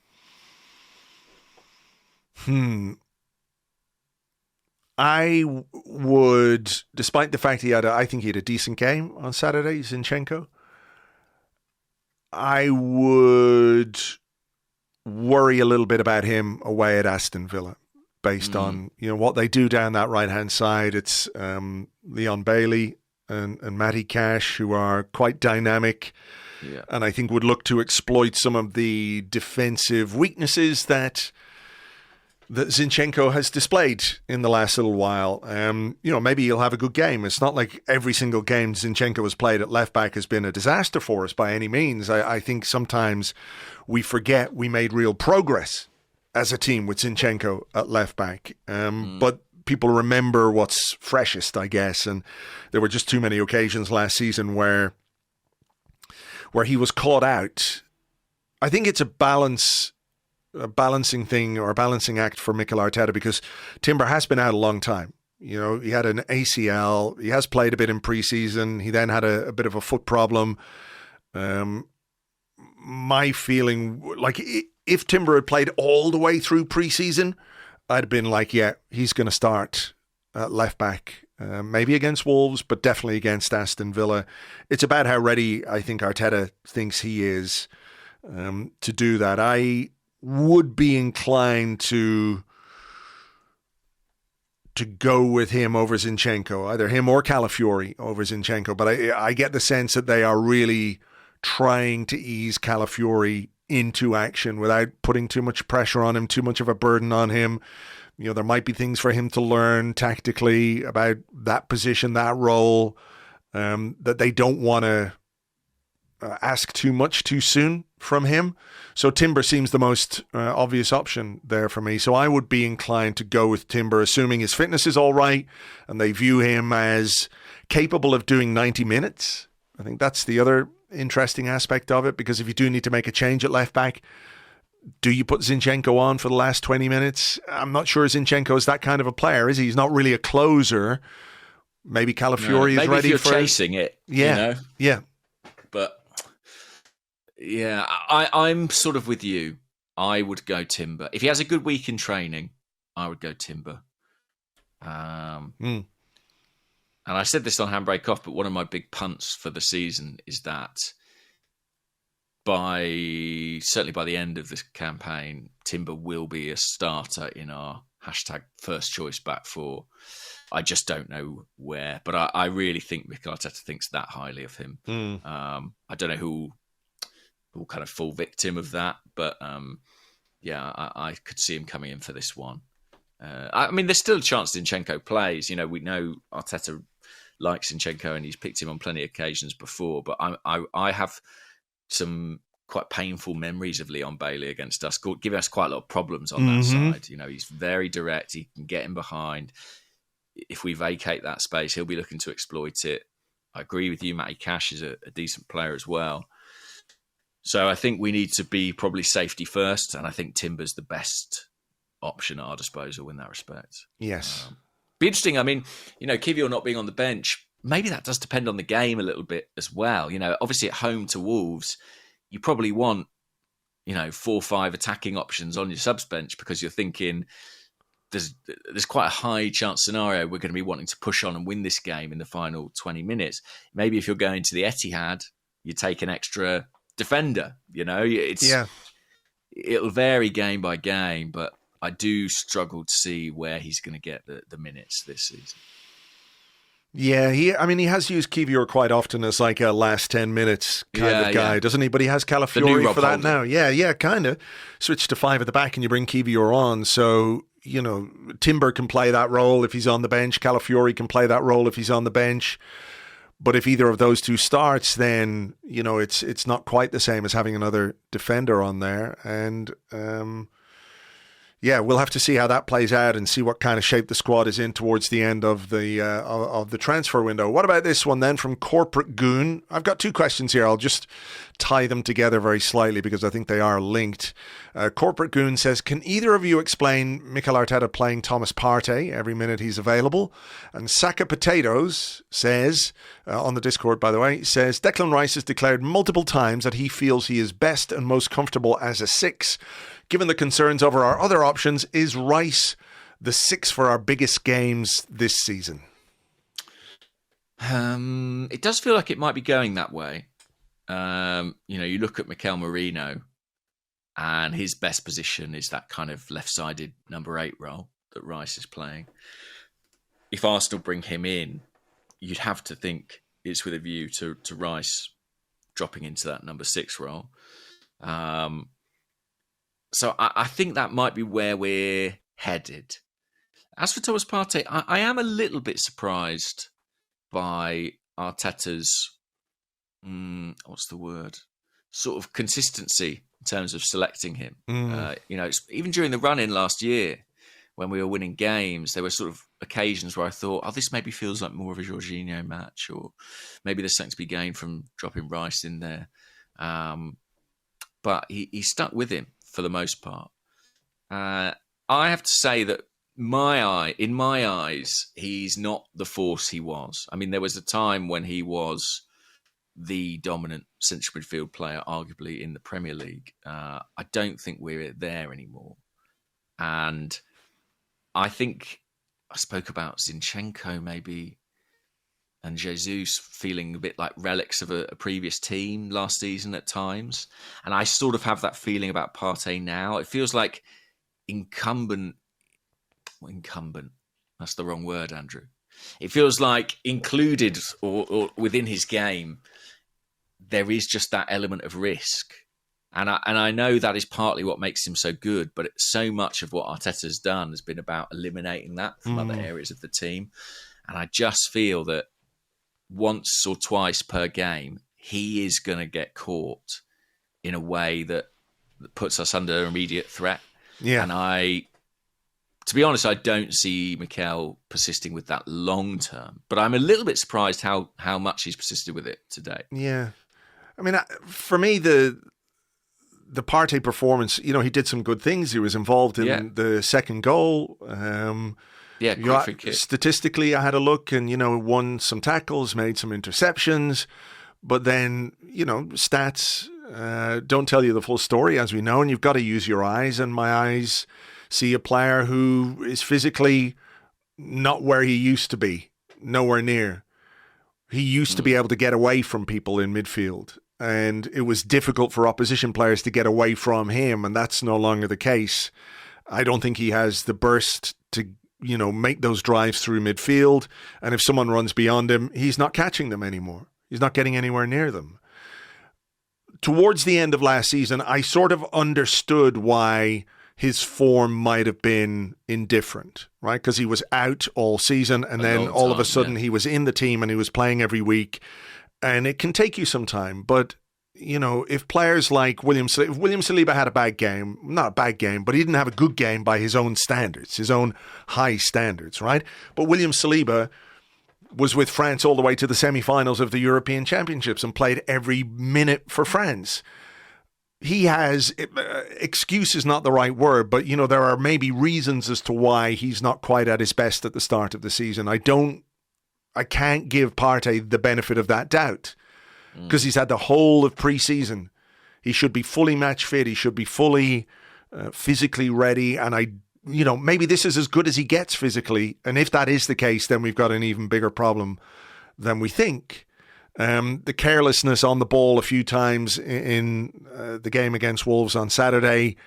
I would, despite the fact I think he had a decent game on Saturday, Zinchenko, I would worry a little bit about him away at Aston Villa, based on, you know, what they do down that right hand side. It's Leon Bailey and Matty Cash, who are quite dynamic, and I think would look to exploit some of the defensive weaknesses that Zinchenko has displayed in the last little while. Maybe he'll have a good game. It's not like every single game Zinchenko has played at left back has been a disaster for us by any means. I think sometimes we forget we made real progress as a team with Zinchenko at left back. But people remember what's freshest, I guess. And there were just too many occasions last season where he was caught out. I think it's a balancing thing or a balancing act for Mikel Arteta, because Timber has been out a long time. He had an ACL. He has played a bit in pre-season. He then had a bit of a foot problem. My feeling, like, if Timber had played all the way through pre-season, I'd have been like, yeah, he's going to start at left back, maybe against Wolves, but definitely against Aston Villa. It's about how ready I think Arteta thinks he is to do that. I would be inclined to go with him over Zinchenko, either him or Calafiori over Zinchenko. But I get the sense that they are really trying to ease Calafiori into action without putting too much pressure on him, too much of a burden on him. There might be things for him to learn tactically about that position, that role, that they don't want to ask too much too soon from him. So Timber seems the most obvious option there for me. So I would be inclined to go with Timber, assuming his fitness is all right and they view him as capable of doing 90 minutes. I think that's the other interesting aspect of it, because if you do need to make a change at left back, do you put Zinchenko on for the last 20 minutes? I'm not sure Zinchenko is that kind of a player, is he? He's not really a closer. Maybe Calafiori is ready if for you're chasing it. Yeah. Yeah. But yeah, I'm sort of with you. I would go Timber. If he has a good week in training, I would go Timber. And I said this on Handbrake Off, but one of my big punts for the season is that certainly by the end of this campaign, Timber will be a starter in our hashtag first choice back four. I just don't know where, but I really think Mikel Arteta thinks that highly of him. I don't know who will kind of fall victim of that, but I could see him coming in for this one. I mean, there's still a chance Zinchenko plays. We know Arteta likes Zinchenko and he's picked him on plenty of occasions before, but I have some quite painful memories of Leon Bailey against us, giving us quite a lot of problems on that side. He's very direct. He can get in behind. If we vacate that space, he'll be looking to exploit it. I agree with you. Matty Cash is a decent player as well. So I think we need to be probably safety first, and I think Timber's the best option at our disposal in that respect. Yes. Be interesting. I mean, Kiwior not being on the bench, maybe that does depend on the game a little bit as well. Obviously at home to Wolves, you probably want, 4 or 5 attacking options on your subs bench, because you're thinking there's quite a high chance scenario we're going to be wanting to push on and win this game in the final 20 minutes. Maybe if you're going to the Etihad, you take an extra defender. It'll vary game by game, but I do struggle to see where he's going to get the minutes this season. Yeah, he has used Kiwior quite often as like a last 10 minutes kind of guy, doesn't he? But he has Calafiori for that now. Yeah, kind of. Switch to 5 at the back and you bring Kiwior on. So, Timber can play that role if he's on the bench. Calafiori can play that role if he's on the bench. But if either of those two starts, then, it's not quite the same as having another defender on there. And, we'll have to see how that plays out and see what kind of shape the squad is in towards the end of the transfer window. What about this one then from Corporate Goon? I've got 2 questions here. I'll just tie them together very slightly because I think they are linked. Corporate Goon says, can either of you explain Mikel Arteta playing Thomas Partey every minute he's available? And Saka Potatoes says, on the Discord by the way, says, Declan Rice has declared multiple times that he feels he is best and most comfortable as a 6. Given the concerns over our other options, is Rice the 6 for our biggest games this season? It does feel like it might be going that way. You look at Mikel Merino and his best position is that kind of left-sided number 8 role that Rice is playing. If Arsenal bring him in, you'd have to think it's with a view to Rice dropping into that number 6 role. So I think that might be where we're headed. As for Thomas Partey, I am a little bit surprised by Arteta's, what's the word? Sort of consistency in terms of selecting him. Even during the run-in last year, when we were winning games, there were sort of occasions where I thought, this maybe feels like more of a Jorginho match, or maybe there's something to be gained from dropping Rice in there. But he stuck with him for the most part. I have to say that in my eyes, he's not the force he was. I mean, there was a time when he was the dominant central midfield player, arguably, in the Premier League. I don't think we're there anymore. And I think I spoke about Zinchenko maybe, and Jesus feeling a bit like relics of a previous team last season at times. And I sort of have that feeling about Partey now. It feels like incumbent, that's the wrong word, Andrew. It feels like included or within his game, there is just that element of risk. And I know that is partly what makes him so good, but so much of what Arteta's done has been about eliminating that from other areas of the team. And I just feel that once or twice per game, he is going to get caught in a way that puts us under immediate threat. Yeah. And to be honest, I don't see Mikel persisting with that long term, but I'm a little bit surprised how much he's persisted with it today. Yeah. I mean, for me, the Partey performance, he did some good things. He was involved in the second goal. Free kick. Statistically, I had a look and, won some tackles, made some interceptions. But then, stats don't tell you the full story, as we know, and you've got to use your eyes. And my eyes see a player who is physically not where he used to be, nowhere near. He used to be able to get away from people in midfield, and it was difficult for opposition players to get away from him, and that's no longer the case. I don't think he has the burst to, make those drives through midfield, and if someone runs beyond him, he's not catching them anymore. He's not getting anywhere near them. Towards the end of last season, I sort of understood why his form might have been indifferent, right? Because he was out all season, and then all of a sudden he was in the team and he was playing every week. And it can take you some time. But, if players like William Saliba had a bad game, not a bad game, but he didn't have a good game by his own standards, his own high standards, right? But William Saliba was with France all the way to the semi-finals of the European Championships and played every minute for France. He has, excuse is not the right word, but, there are maybe reasons as to why he's not quite at his best at the start of the season. I can't give Partey the benefit of that doubt because he's had the whole of pre-season. He should be fully match fit. He should be fully physically ready. And maybe this is as good as he gets physically. And if that is the case, then we've got an even bigger problem than we think. The carelessness on the ball a few times in the game against Wolves on Saturday,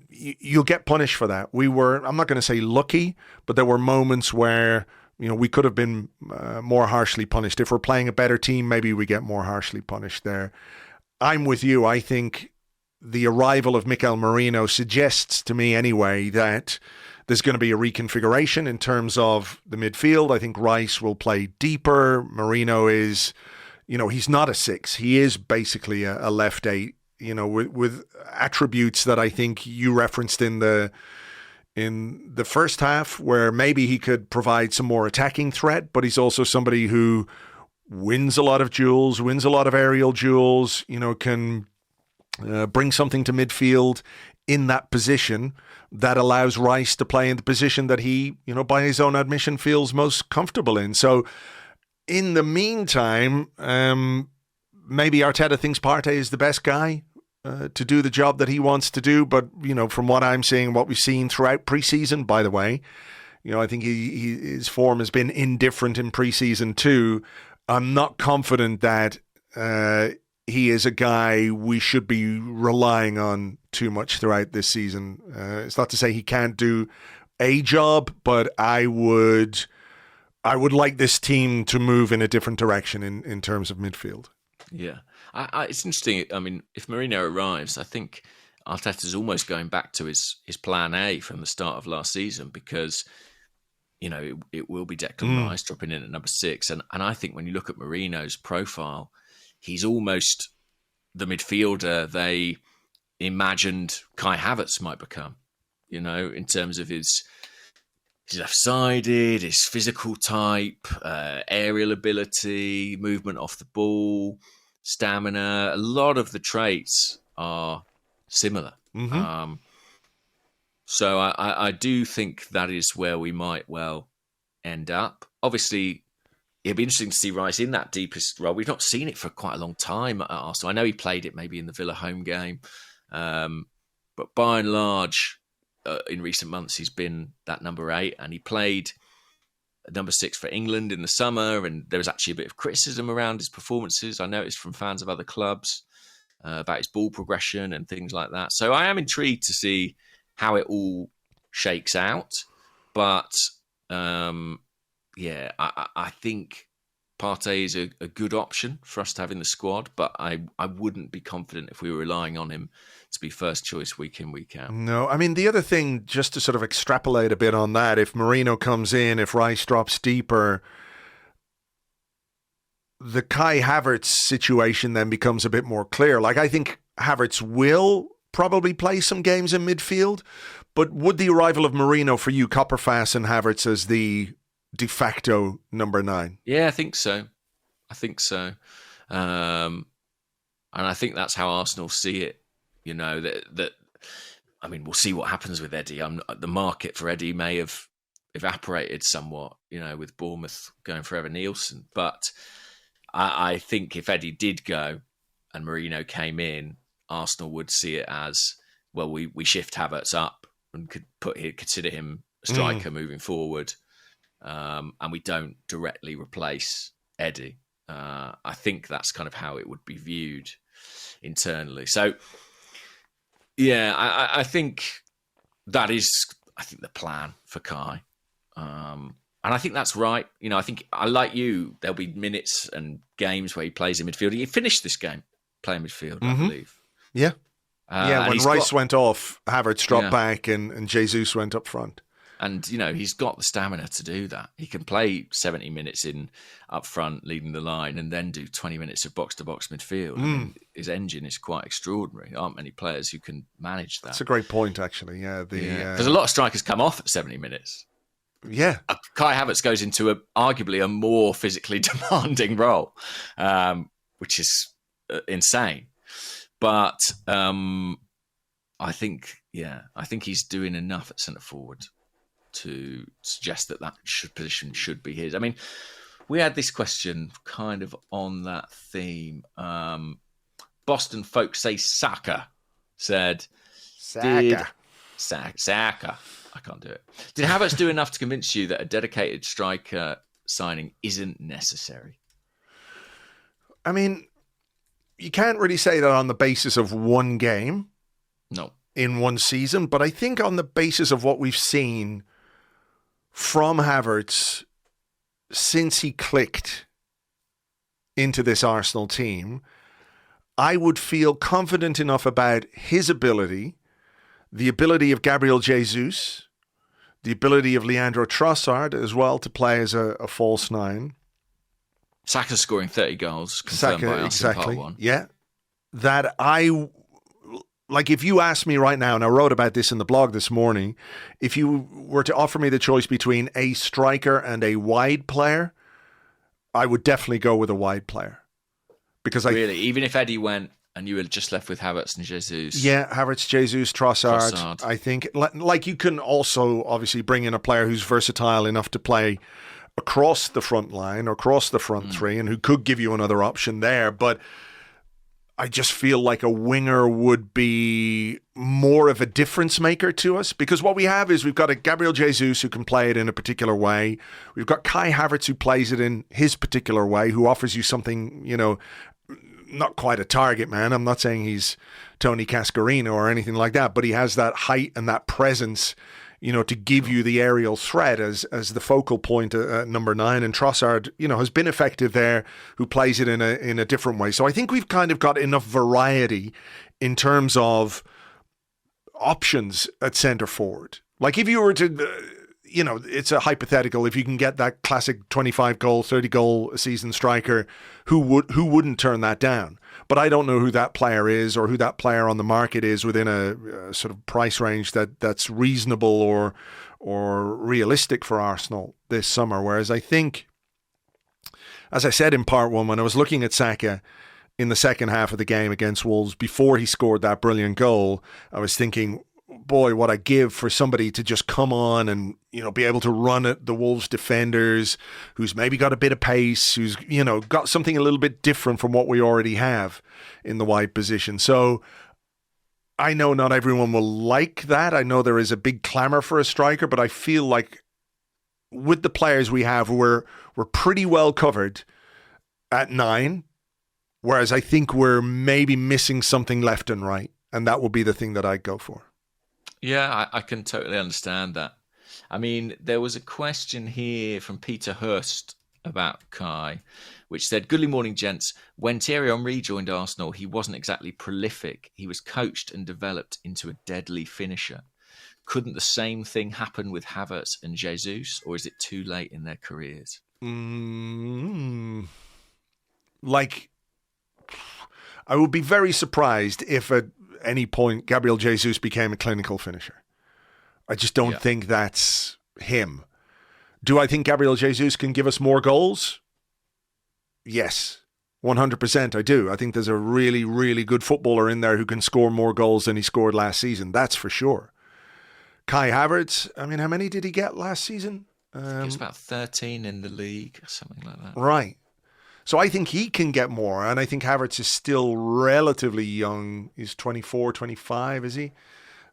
you'll get punished for that. I'm not going to say lucky, but there were moments where, we could have been more harshly punished. If we're playing a better team, maybe we get more harshly punished there. I'm with you. I think the arrival of Mikel Merino suggests to me anyway that there's going to be a reconfiguration in terms of the midfield. I think Rice will play deeper. Merino is, he's not a 6. He is basically a left 8, with attributes that I think you referenced in the first half, where maybe he could provide some more attacking threat, but he's also somebody who wins a lot of duels, wins a lot of aerial duels, can bring something to midfield in that position that allows Rice to play in the position that he, by his own admission, feels most comfortable in. So in the meantime, maybe Arteta thinks Partey is the best guy to do the job that he wants to do. But, from what I'm seeing, what we've seen throughout preseason, by the way, I think his form has been indifferent in preseason too. I'm not confident that he is a guy we should be relying on too much throughout this season. It's not to say he can't do a job, but I would I would like this team to move in a different direction in terms of midfield. Yeah. It's interesting. I mean, if Mourinho arrives, I think Arteta's almost going back to his plan A from the start of last season, because, it will be Declan Rice dropping in at number 6. And I think when you look at Mourinho's profile, he's almost the midfielder they imagined Kai Havertz might become, in terms of his left-sided, his physical type, aerial ability, movement off the ball, stamina. A lot of the traits are similar. Mm-hmm. So I do think that is where we might well end up. Obviously, it'd be interesting to see Rice in that deepest role. We've not seen it for quite a long time at Arsenal. I know he played it maybe in the Villa home game, but by and large, in recent months, he's been that number 8, and he played number 6 for England in the summer, and there was actually a bit of criticism around his performances, I noticed, from fans of other clubs about his ball progression and things like that. So I am intrigued to see how it all shakes out. But, I think Partey is a good option for us to have in the squad, but I wouldn't be confident if we were relying on him to be first choice week in, week out. No, I mean, the other thing, just to sort of extrapolate a bit on that, if Mourinho comes in, if Rice drops deeper, the Kai Havertz situation then becomes a bit more clear. Like, I think Havertz will probably play some games in midfield, but would the arrival of Mourinho for you Copperfast and Havertz as the de facto number 9? Yeah, I think so. And I think that's how Arsenal see it. That I mean, we'll see what happens with Eddie. The market for Eddie may have evaporated somewhat, with Bournemouth going for Evan Nielsen. But I think if Eddie did go and Mourinho came in, Arsenal would see it as, well, we shift Havertz up and could consider him a striker moving forward. And we don't directly replace Eddie. I think that's kind of how it would be viewed internally. So, yeah, I think that is, the plan for Kai. And I think that's right. I think, like you, there'll be minutes and games where he plays in midfield. He finished this game playing midfield, I believe. Yeah. When Rice went off, Havertz dropped back and Jesus went up front. And, he's got the stamina to do that. He can play 70 minutes in up front, leading the line, and then do 20 minutes of box-to-box midfield. I mean, his engine is quite extraordinary. There aren't many players who can manage that. That's a great point, actually. Yeah, because a lot of strikers come off at 70 minutes. Yeah. Kai Havertz goes into arguably a more physically demanding role, which is insane. But I think he's doing enough at centre-forward to suggest that position should be his. I mean, we had this question kind of on that theme. Boston folks say Saka said... Saka. I can't do it. Did Havertz do enough to convince you that a dedicated striker signing isn't necessary? I mean, you can't really say that on the basis of one game. No. In one season, but I think on the basis of what we've seen from Havertz since he clicked into this Arsenal team, I would feel confident enough about his ability, the ability of Gabriel Jesus, the ability of Leandro Trossard as well to play as a false 9. Saka scoring 30 goals, confirmed by us in part 1. Yeah. That if you asked me right now, and I wrote about this in the blog this morning, if you were to offer me the choice between a striker and a wide player, I would definitely go with a wide player. Because even if Eddie went and you were just left with Havertz and Jesus? Yeah, Havertz, Jesus, Trossard. I think, like, you can also obviously bring in a player who's versatile enough to play across the front line or across the front three and who could give you another option there. But I just feel like a winger would be more of a difference maker to us, because what we have is we've got a Gabriel Jesus who can play it in a particular way. We've got Kai Havertz who plays it in his particular way, who offers you something, not quite a target man. I'm not saying he's Tony Cascarino or anything like that, but he has that height and that presence, to give you the aerial threat as the focal point at number 9. And Trossard, has been effective there, who plays it in a different way. So I think we've kind of got enough variety in terms of options at centre forward. Like if you were to, it's a hypothetical. If you can get that classic 25 goal, 30 goal a season striker, who wouldn't turn that down? But I don't know who that player is or who that player on the market is within a sort of price range that's reasonable or realistic for Arsenal this summer. Whereas I think, as I said in part 1, when I was looking at Saka in the second half of the game against Wolves before he scored that brilliant goal, I was thinking, boy, what I give for somebody to just come on and, be able to run at the Wolves defenders, who's maybe got a bit of pace, who's, got something a little bit different from what we already have in the wide position. So I know not everyone will like that. I know there is a big clamour for a striker, but I feel like with the players we have, we're pretty well covered at 9, whereas I think we're maybe missing something left and right, and that will be the thing that I'd go for. Yeah, I can totally understand that. I mean, there was a question here from Peter Hurst about Kai, which said, "Good morning, gents. When Thierry Henry joined Arsenal, he wasn't exactly prolific. He was coached and developed into a deadly finisher. Couldn't the same thing happen with Havertz and Jesus, or is it too late in their careers?" Like, I would be very surprised if at any point Gabriel Jesus became a clinical finisher. I just don't think that's him. Do I think Gabriel Jesus can give us more goals? Yes, 100% I do. I think there's a really, really good footballer in there who can score more goals than he scored last season. That's for sure. Kai Havertz, I mean, how many did he get last season? It was about 13 in the league, or something like that. Right. So I think he can get more, and I think Havertz is still relatively young. He's 24, 25, is he?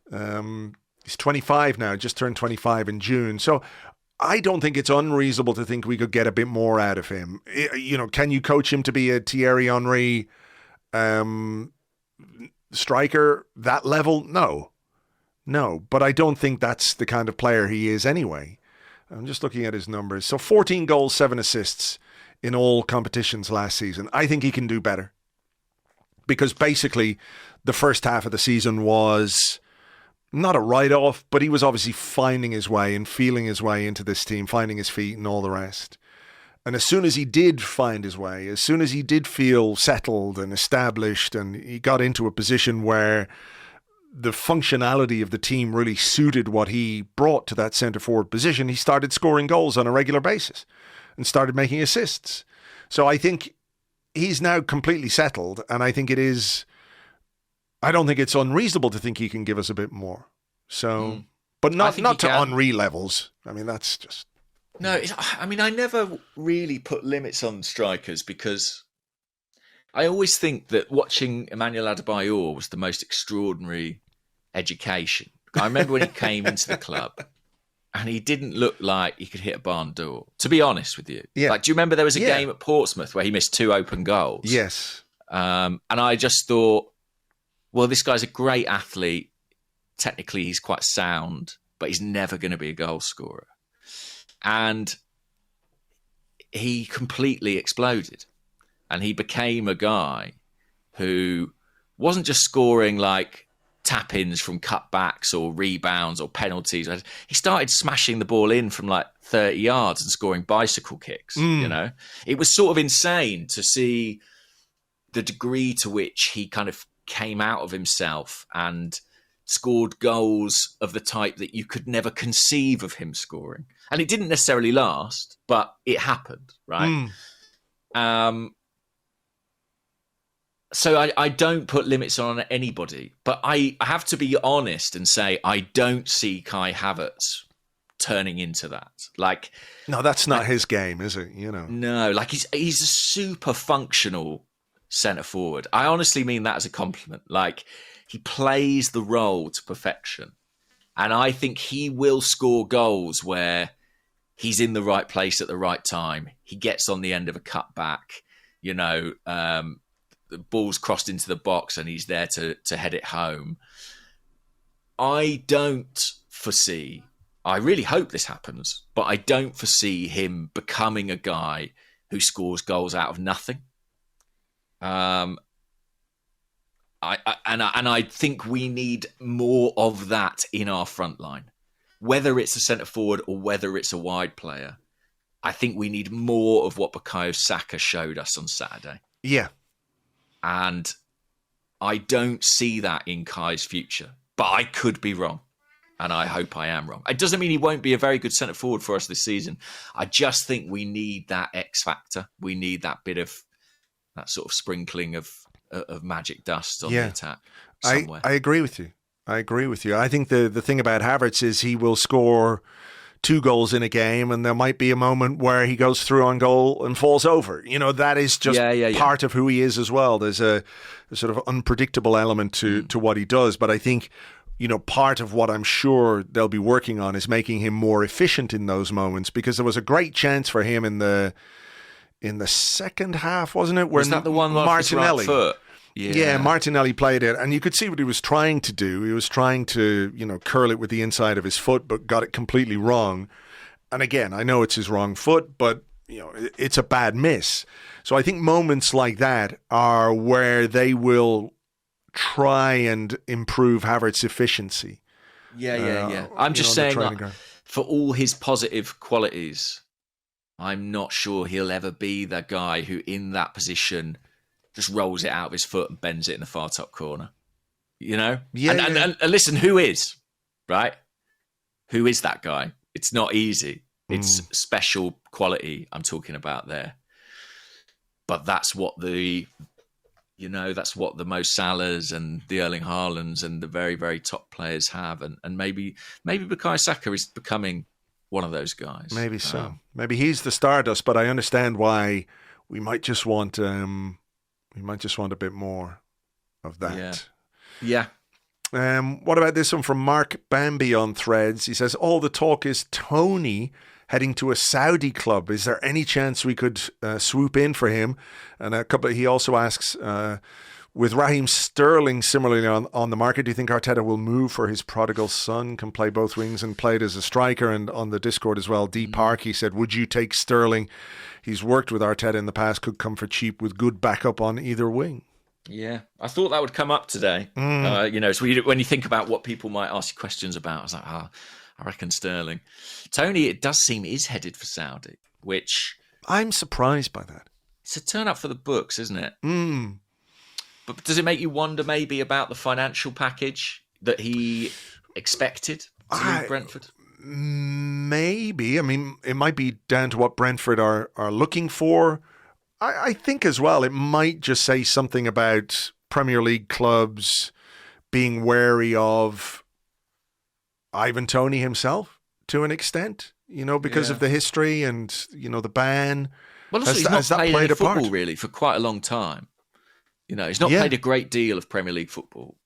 He's 25 now, just turned 25 in June. So I don't think it's unreasonable to think we could get a bit more out of him. Can you coach him to be a Thierry Henry striker, that level? No, but I don't think that's the kind of player he is anyway. I'm just looking at his numbers. So 14 goals, 7 assists in all competitions last season. I think he can do better, because basically the first half of the season was not a write-off, but he was obviously finding his way and feeling his way into this team, finding his feet and all the rest. And as soon as he did find his way, as soon as he did feel settled and established, and he got into a position where the functionality of the team really suited what he brought to that centre-forward position, he started scoring goals on a regular basis and started making assists. So I think he's now completely settled, and I don't think it's unreasonable to think he can give us a bit more. So, but not to Henry levels. I mean, that's just... No, I never really put limits on strikers, because I always think that watching Emmanuel Adebayor was the most extraordinary education. I remember when he came into the club and he didn't look like he could hit a barn door, to be honest with you. Yeah. Like, do you remember there was a game at Portsmouth where he missed 2 open goals? Yes. And I just thought, well, this guy's a great athlete. Technically, he's quite sound, but he's never going to be a goal scorer. And he completely exploded. And he became a guy who wasn't just scoring like tap-ins from cutbacks or rebounds or penalties. He started smashing the ball in from like 30 yards and scoring bicycle kicks, It was sort of insane to see the degree to which he kind of came out of himself and scored goals of the type that you could never conceive of him scoring. And it didn't necessarily last, but it happened, right? So I don't put limits on anybody, but I have to be honest and say I don't see Kai Havertz turning into that. Like, no, that's not his game, is it? No, like he's a super functional centre forward. I honestly mean that as a compliment. Like, he plays the role to perfection, and I think he will score goals where he's in the right place at the right time. He gets on the end of a cutback, the ball's crossed into the box and he's there to head it home. I don't foresee I really hope this happens, but I don't foresee him becoming a guy who scores goals out of nothing. I think we need more of that in our front line. Whether it's a centre forward or whether it's a wide player, I think we need more of what Bukayo Saka showed us on Saturday. Yeah. And I don't see that in Kai's future, but I could be wrong. And I hope I am wrong. It doesn't mean he won't be a very good centre forward for us this season. I just think we need that X factor. We need that bit of that sort of sprinkling of magic dust on the attack somewhere. I agree with you. I think the thing about Havertz is he will score 2 goals in a game, and there might be a moment where he goes through on goal and falls over. That is just part of who he is as well. There's a sort of unpredictable element to what he does. But I think, part of what I'm sure they'll be working on is making him more efficient in those moments, because there was a great chance for him in the second half, wasn't it? Where was that the one off his right foot? Yeah, Martinelli played it, and you could see what he was trying to do. He was trying to, curl it with the inside of his foot, but got it completely wrong. And again, I know it's his wrong foot, but it's a bad miss. So I think moments like that are where they will try and improve Havertz's efficiency. Yeah. I'm just saying that for all his positive qualities, I'm not sure he'll ever be the guy who, in that position, just rolls it out of his foot and bends it in the far top corner. And listen, who is, right? Who is that guy? It's not easy. It's special quality I'm talking about there. But that's what that's what the Mo Salahs and the Erling Haalands and the very, very top players have. And maybe Bukayo Saka is becoming one of those guys. Maybe so. Maybe he's the Stardust, but I understand why we might just want a bit more of that. Yeah. What about this one from Mark Bambi on Threads? He says, all the talk is Tony heading to a Saudi club. Is there any chance we could swoop in for him? And he also asks, with Raheem Sterling similarly on the market, do you think Arteta will move for his prodigal son, can play both wings and played as a striker? And on the Discord as well, D Park, he said, would you take Sterling? He's worked with Arteta in the past, could come for cheap with good backup on either wing. Yeah, I thought that would come up today. So when you think about what people might ask you questions about, I was like, I reckon Sterling. Tony, it does seem, is headed for Saudi, which... I'm surprised by that. It's a turn up for the books, isn't it? But does it make you wonder maybe about the financial package that he expected to leave Brentford? Maybe. I mean, it might be down to what Brentford are looking for. I think as well, it might just say something about Premier League clubs being wary of Ivan Toney himself to an extent, because of the history and, the ban. Well, also, he's not played any football really for quite a long time. He's not played a great deal of Premier League football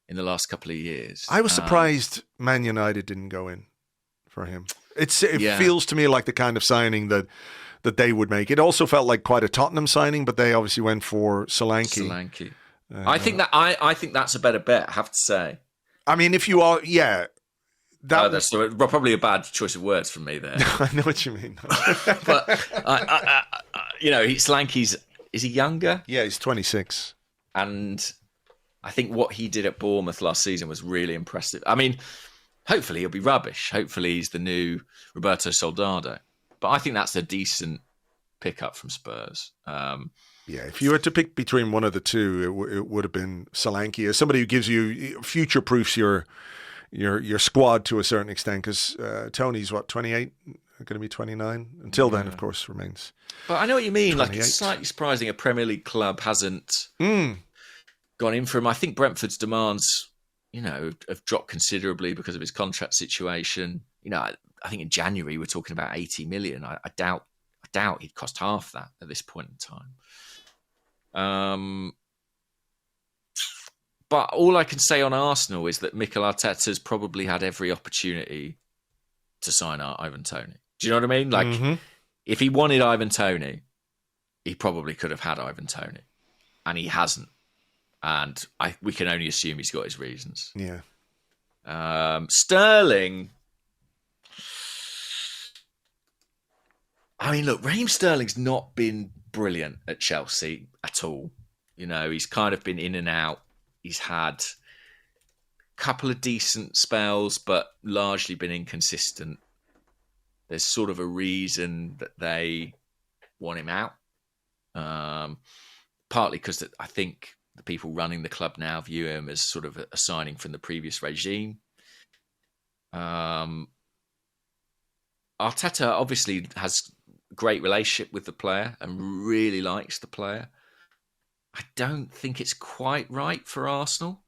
in the last couple of years. I was surprised Man United didn't go in for him. It feels to me like the kind of signing that they would make. It also felt like quite a Tottenham signing, but they obviously went for Solanke. I think that's a better bet, I have to say. I mean, if you are, that's probably a bad choice of words from me there. I know what you mean. But Solanke's, is he younger? Yeah, he's 26. And I think what he did at Bournemouth last season was really impressive. I mean, hopefully he'll be rubbish. Hopefully he's the new Roberto Soldado. But I think that's a decent pickup from Spurs. If you had to pick between one of the two, it would have been Solanke, as somebody who gives you future-proofs your squad to a certain extent, because Tony's, 28? Going to be 29. Until then, of course, remains. But I know what you mean. 28. Like, it's slightly surprising a Premier League club hasn't gone in for him. I think Brentford's demands, have dropped considerably because of his contract situation. I think in January we're talking about 80 million. I doubt he'd cost half that at this point in time. But all I can say on Arsenal is that Mikel Arteta's probably had every opportunity to sign Ivan Toney. Do you know what I mean? Like, if he wanted Ivan Toney, he probably could have had Ivan Toney. And he hasn't. And we can only assume he's got his reasons. Yeah. Sterling, I mean, look, Raheem Sterling's not been brilliant at Chelsea at all. You know, he's kind of been in and out. He's had a couple of decent spells, but largely been inconsistent. There's sort of a reason that they want him out. Partly because I think the people running the club now view him as sort of a signing from the previous regime. Arteta obviously has a great relationship with the player and really likes the player. I don't think it's quite right for Arsenal.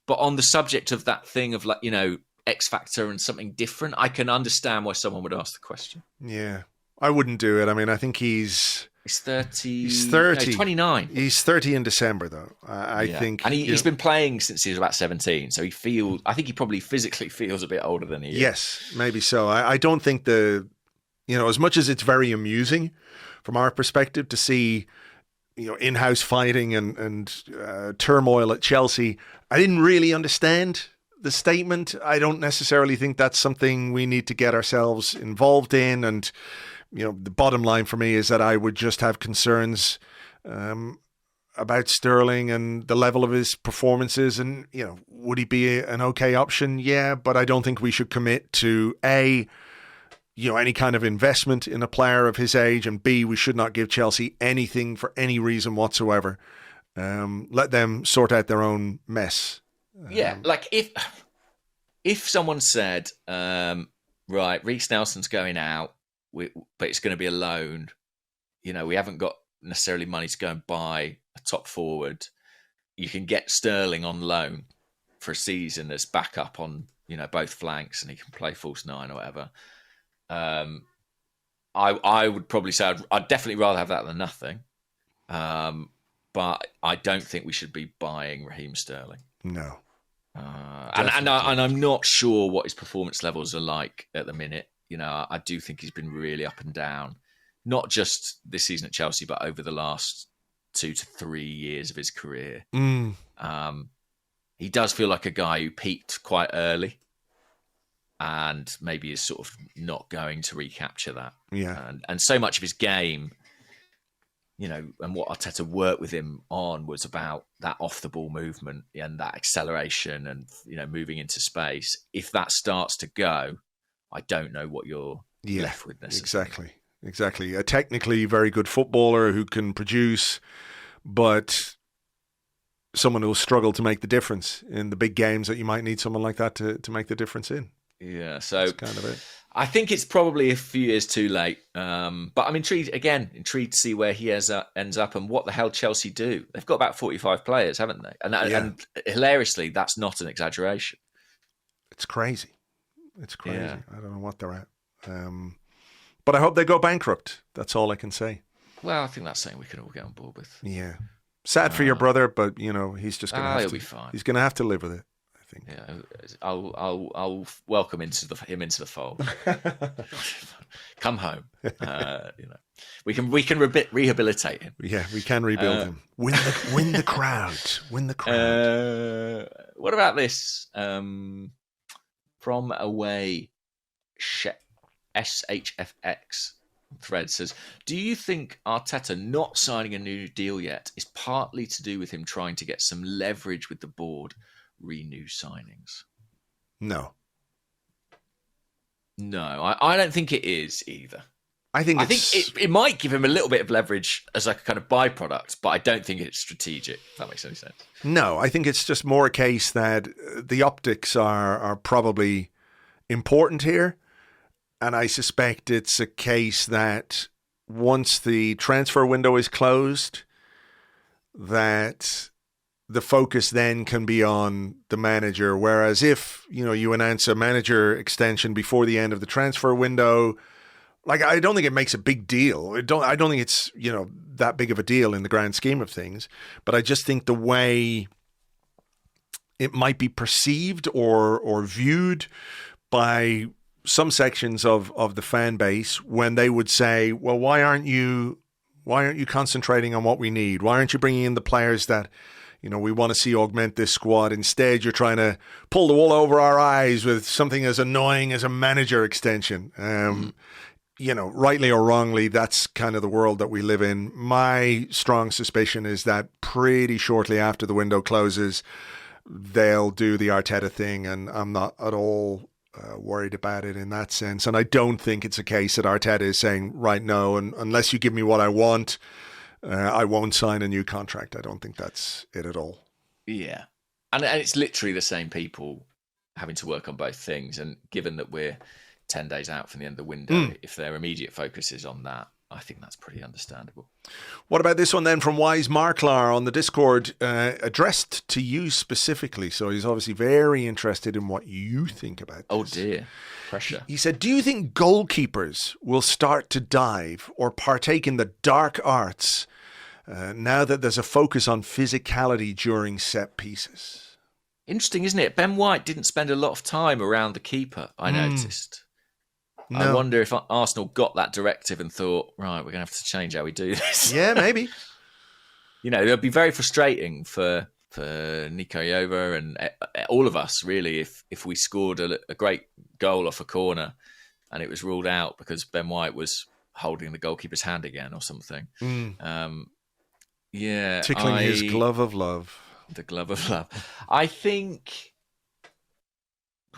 But on the subject of that thing of, like, you know, X factor and something different, I can understand why someone would ask the question. Yeah, I wouldn't do it. I mean, I think he's 30. He's 30. No, 29. He's 30 in December, though. I think, and he's been playing since he was about 17. So I think he probably physically feels a bit older than he is. Yes, maybe so. I don't think as much as it's very amusing from our perspective to see, in-house fighting and turmoil at Chelsea, I didn't really understand the statement. I don't necessarily think that's something we need to get ourselves involved in. And, the bottom line for me is that I would just have concerns about Sterling and the level of his performances. And, would he be an okay option? Yeah, but I don't think we should commit to any kind of investment in a player of his age, and B, we should not give Chelsea anything for any reason whatsoever. Let them sort out their own mess. Yeah, like if someone said, right, Reece Nelson's going out, but it's going to be a loan. We haven't got necessarily money to go and buy a top forward. You can get Sterling on loan for a season as backup on, both flanks, and he can play false nine or whatever. I would probably say I'd definitely rather have that than nothing. But I don't think we should be buying Raheem Sterling. No. And I'm not sure what his performance levels are like at the minute. I do think he's been really up and down, not just this season at Chelsea, but over the last 2 to 3 years of his career. He does feel like a guy who peaked quite early and maybe is sort of not going to recapture that. Yeah. And so much of his game, and what Arteta worked with him on was about that off-the-ball movement and that acceleration and, moving into space. If that starts to go, I don't know what you're left with necessarily. Exactly. A technically very good footballer who can produce, but someone who will struggle to make the difference in the big games that you might need someone like that to make the difference in. Yeah, so that's kind of it. I think it's probably a few years too late. But I'm intrigued to see where he ends up and what the hell Chelsea do. They've got about 45 players, haven't they? And hilariously, that's not an exaggeration. It's crazy. Yeah. I don't know what they're at. But I hope they go bankrupt. That's all I can say. Well, I think that's something we can all get on board with. Yeah. Sad for your brother, but, he's just going to have to. He'll be fine. He's going to have to live with it. Yeah, I'll welcome him into the fold. Come home. We can rehabilitate him. Yeah, we can rebuild him. Win the crowd. Win the crowd. What about this? From away, SHFX thread says, do you think Arteta not signing a new deal yet is partly to do with him trying to get some leverage with the board? Renew signings? No, I don't think it is either. I think it might give him a little bit of leverage as like a kind of byproduct, but I don't think it's strategic, if that makes any sense. No, I think it's just more a case that the optics are probably important here, and I suspect it's a case that once the transfer window is closed, that the focus then can be on the manager. Whereas if, you announce a manager extension before the end of the transfer window, like, I don't think it makes a big deal. I don't think it's, that big of a deal in the grand scheme of things. But I just think the way it might be perceived or viewed by some sections of the fan base when they would say, well, why aren't you concentrating on what we need? Why aren't you bringing in the players that we want to see augment this squad? Instead, you're trying to pull the wool over our eyes with something as annoying as a manager extension. rightly or wrongly, that's kind of the world that we live in. My strong suspicion is that pretty shortly after the window closes, they'll do the Arteta thing, and I'm not at all worried about it in that sense. And I don't think it's a case that Arteta is saying, right, no, and unless you give me what I want, I won't sign a new contract. I don't think that's it at all. Yeah. And it's literally the same people having to work on both things. And given that we're 10 days out from the end of the window, if their immediate focus is on that, I think that's pretty understandable. What about this one then from Wise Marklar on the Discord, addressed to you specifically? So he's obviously very interested in what you think about this. Oh dear, pressure. He said, do you think goalkeepers will start to dive or partake in the dark arts now that there's a focus on physicality during set pieces? Interesting, isn't it? Ben White didn't spend a lot of time around the keeper, I noticed. No. I wonder if Arsenal got that directive and thought, right, we're going to have to change how we do this. Yeah, maybe. It would be very frustrating for Nico Yova and all of us, really, if we scored a great goal off a corner and it was ruled out because Ben White was holding the goalkeeper's hand again or something. Tickling his glove of love. The glove of love. I think,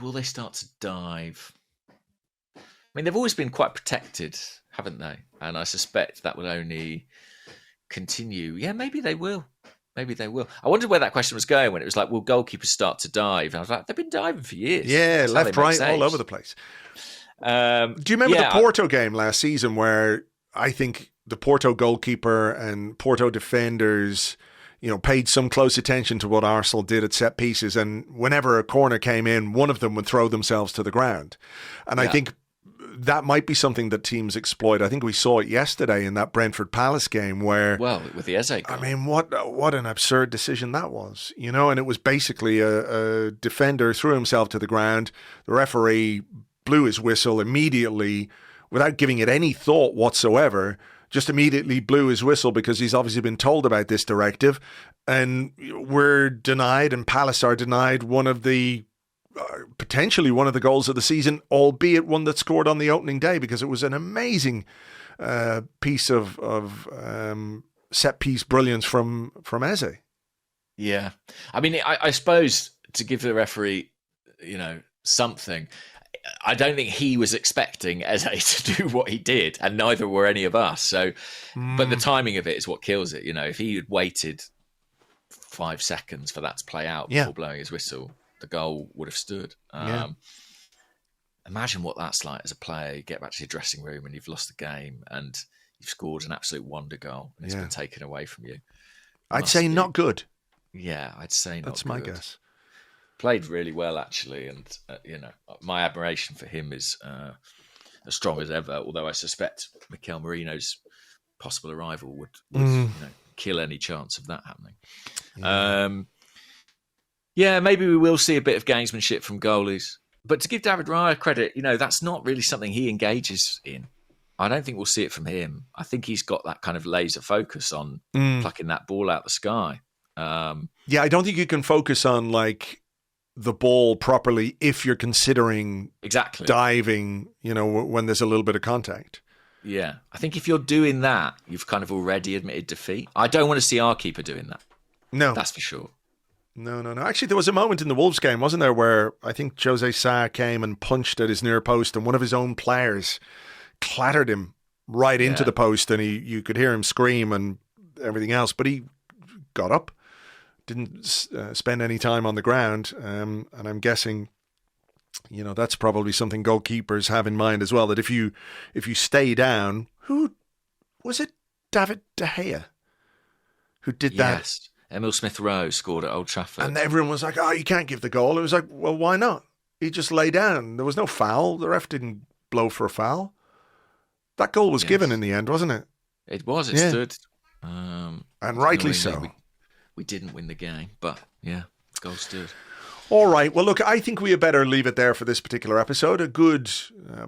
will they start to dive? I mean, they've always been quite protected, haven't they? And I suspect that will only continue. Yeah, maybe they will. Maybe they will. I wondered where that question was going when it was like, will goalkeepers start to dive? And I was like, they've been diving for years. Yeah, that's left, right, all over the place. Do you remember the Porto game last season where I think the Porto goalkeeper and Porto defenders, paid some close attention to what Arsenal did at set pieces, and whenever a corner came in, one of them would throw themselves to the ground. And I think that might be something that teams exploit. I think we saw it yesterday in that Brentford Palace game where... Well, with the Eze goal. I mean, what an absurd decision that was, and it was basically a defender threw himself to the ground. The referee blew his whistle immediately without giving it any thought whatsoever, just immediately blew his whistle because he's obviously been told about this directive. And we're denied, and Palace are denied potentially one of the goals of the season, albeit one that scored on the opening day, because it was an amazing piece of set piece brilliance from Eze. Yeah, I mean, I suppose to give the referee, something. I don't think he was expecting Eze to do what he did, and neither were any of us. So, but the timing of it is what kills it. If he had waited 5 seconds for that to play out before blowing his whistle, the goal would have stood. Imagine what that's like as a player. You get back to your dressing room and you've lost the game and you've scored an absolute wonder goal and it's been taken away from you. I'd say not good. Yeah, I'd say not good. That's my guess. Played really well, actually. And, my admiration for him is as strong as ever, although I suspect Mikel Merino's possible arrival would kill any chance of that happening. Yeah. Maybe we will see a bit of gamesmanship from goalies. But to give David Raya credit, that's not really something he engages in. I don't think we'll see it from him. I think he's got that kind of laser focus on plucking that ball out the sky. I don't think you can focus on the ball properly if you're considering diving, when there's a little bit of contact. Yeah. I think if you're doing that, you've kind of already admitted defeat. I don't want to see our keeper doing that. No. That's for sure. No. Actually, there was a moment in the Wolves game, wasn't there, where I think Jose Sa came and punched at his near post and one of his own players clattered him right into the post, and you could hear him scream and everything else, but he got up, didn't spend any time on the ground, and I'm guessing, that's probably something goalkeepers have in mind as well, that if you stay down, who was it? David De Gea who did that? Yes. Emile Smith-Rowe scored at Old Trafford. And everyone was like, you can't give the goal. It was like, well, why not? He just lay down. There was no foul. The ref didn't blow for a foul. That goal was given in the end, wasn't it? It was. It stood. And rightly so. We didn't win the game, but the goal stood. All right. Well, look, I think we had better leave it there for this particular episode. A good,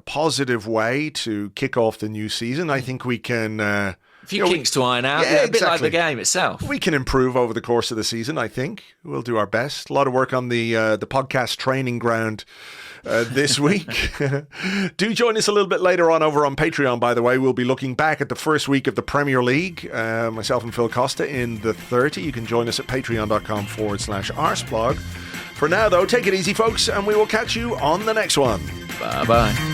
positive way to kick off the new season. I think we can... a few kinks to iron out. A bit like the game itself. We can improve over the course of the season, I think. We'll do our best. A lot of work on the podcast training ground this week. Do join us a little bit later on over on Patreon, by the way. We'll be looking back at the first week of the Premier League. Myself and Phil Costa in the 30. You can join us at patreon.com/Arseblog. For now, though, take it easy, folks, and we will catch you on the next one. Bye-bye.